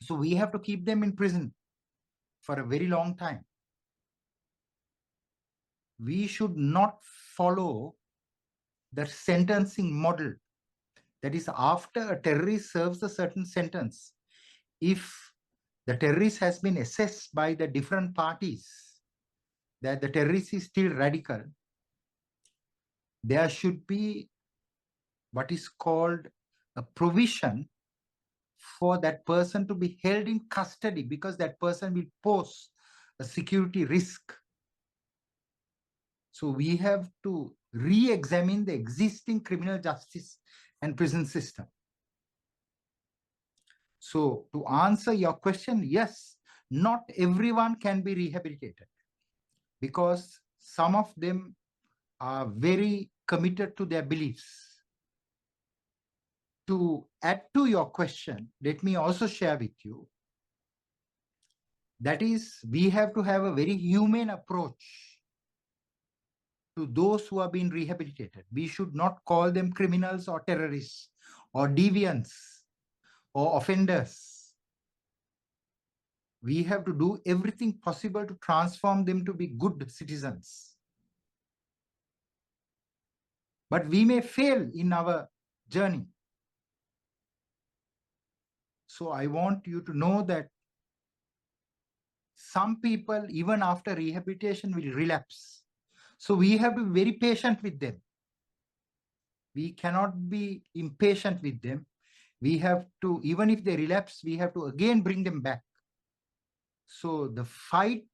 So we have to keep them in prison for a very long time. We should not follow the sentencing model. That is, after a terrorist serves a certain sentence, if the terrorist has been assessed by the different parties that the terrorist is still radical, there should be what is called a provision for that person to be held in custody because that person will pose a security risk. So we have to re-examine the existing criminal justice and prison system. So to answer your question, yes, not everyone can be rehabilitated because some of them are very committed to their beliefs. To add to your question, let me also share with you, that is, we have to have a very humane approach to those who are being rehabilitated. We should not call them criminals or terrorists or deviants or offenders. We have to do everything possible to transform them to be good citizens. But we may fail in our journey. So I want you to know that some people, even after rehabilitation, will relapse. So we have to be very patient with them. We cannot be impatient with them. We have to, even if they relapse, we have to again bring them back. So the fight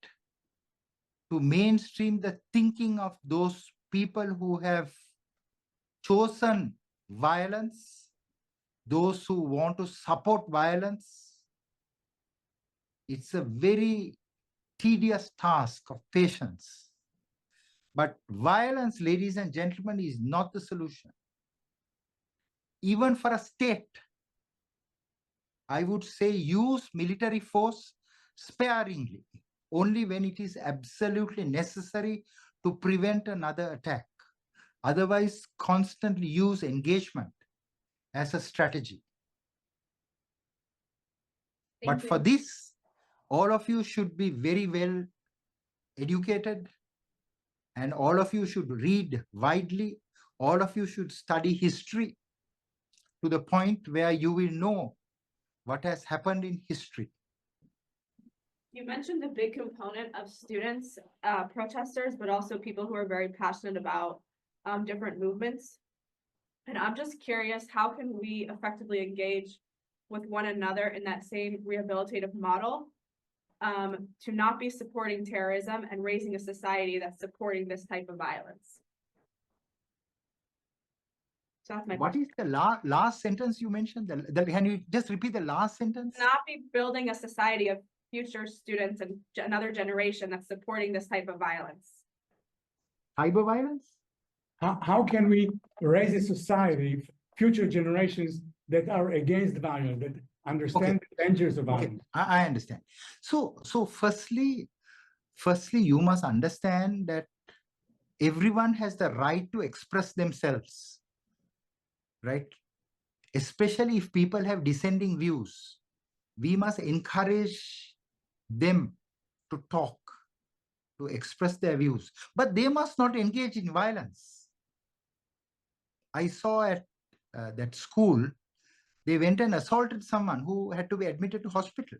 to mainstream the thinking of those people who have chosen violence, those who want to support violence. It's a very tedious task of patience. But violence, ladies and gentlemen, is not the solution. Even for a state, I would say use military force sparingly, only when it is absolutely necessary to prevent another attack. Otherwise, constantly use engagement as a strategy. But for this, all of you should be very well educated, and all of you should read widely. All of you should study history to the point where you will know what has happened in history. You mentioned a big component of students, protesters, but also people who are very passionate about different movements. And I'm just curious, how can we effectively engage with one another in that same rehabilitative model to not be supporting terrorism and raising a society that's supporting this type of violence? So that's my What question. is the last sentence you mentioned? Can you just repeat the last sentence? Not be building a society of future students and another generation that's supporting this type of violence. Cyber violence? How can we raise a society, future generations that are against violence, that understand the dangers of Okay, violence? I understand. So firstly, you must understand that everyone has the right to express themselves, right? Especially if people have dissenting views, we must encourage them to talk, to express their views, but they must not engage in violence. I saw at that school, they went and assaulted someone who had to be admitted to hospital.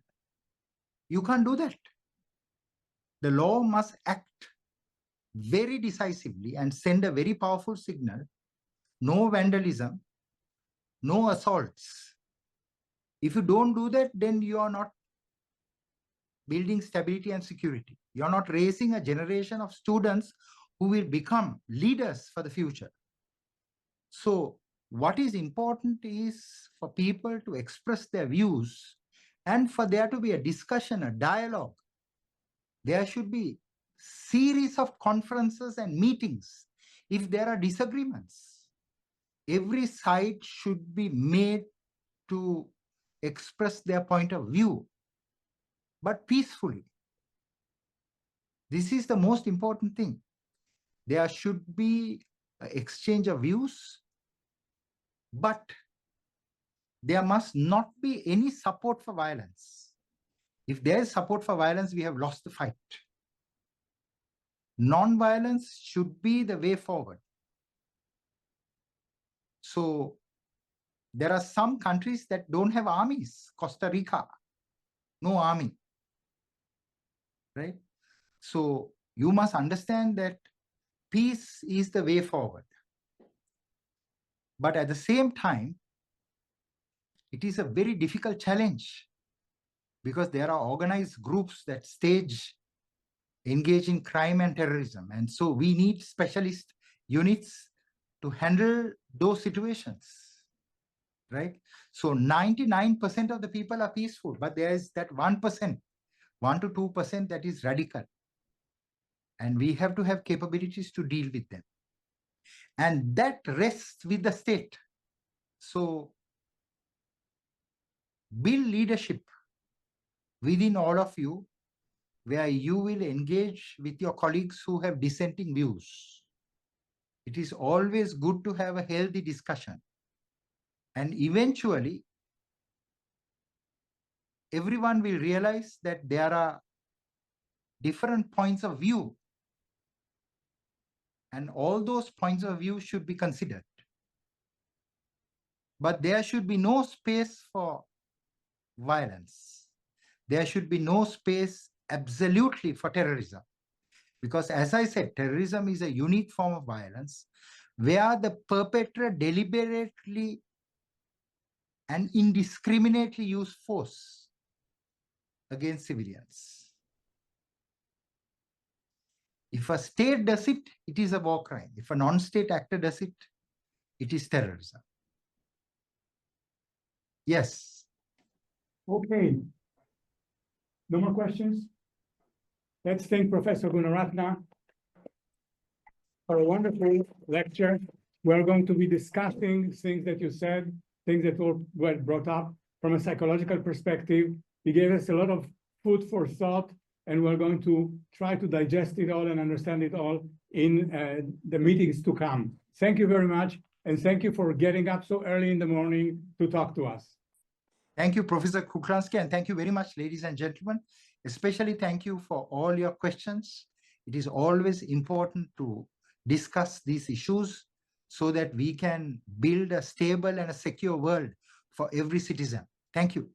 You can't do that. The law must act very decisively and send a very powerful signal. No vandalism, no assaults. If you don't do that, then you are not building stability and security. You're not raising a generation of students who will become leaders for the future. So what is important is for people to express their views and for there to be a discussion, a dialogue. There should be series of conferences and meetings. If there are disagreements, every side should be made to express their point of view, but peacefully. This is the most important thing. There should be an exchange of views, but there must not be any support for violence. If there is support for violence, we have lost the fight. Non-violence should be the way forward. So there are some countries that don't have armies. Costa Rica, no army, right? So you must understand that peace is the way forward. But at the same time, it is a very difficult challenge because there are organized groups that engage in crime and terrorism. And so we need specialist units to handle those situations, right? So 99% of the people are peaceful, but there is that 1%, 1 to 2% that is radical. And we have to have capabilities to deal with them. And that rests with the state. So build leadership within all of you, where you will engage with your colleagues who have dissenting views. It is always good to have a healthy discussion. And eventually, everyone will realize that there are different points of view. And all those points of view should be considered. But there should be no space for violence. There should be no space absolutely for terrorism. Because as I said, terrorism is a unique form of violence where the perpetrator deliberately and indiscriminately use force against civilians. If a state does it, it is a war crime. If a non-state actor does it, it is terrorism. Yes. Okay. No more questions? Let's thank Professor Gunaratna for a wonderful lecture. We're going to be discussing things that you said, things that were brought up from a psychological perspective. You gave us a lot of food for thought, and we're going to try to digest it all and understand it all in the meetings to come. Thank you very much, and thank you for getting up so early in the morning to talk to us. Thank you, Professor Kruglanski, and thank you very much, ladies and gentlemen. Especially thank you for all your questions. It is always important to discuss these issues so that we can build a stable and a secure world for every citizen. Thank you.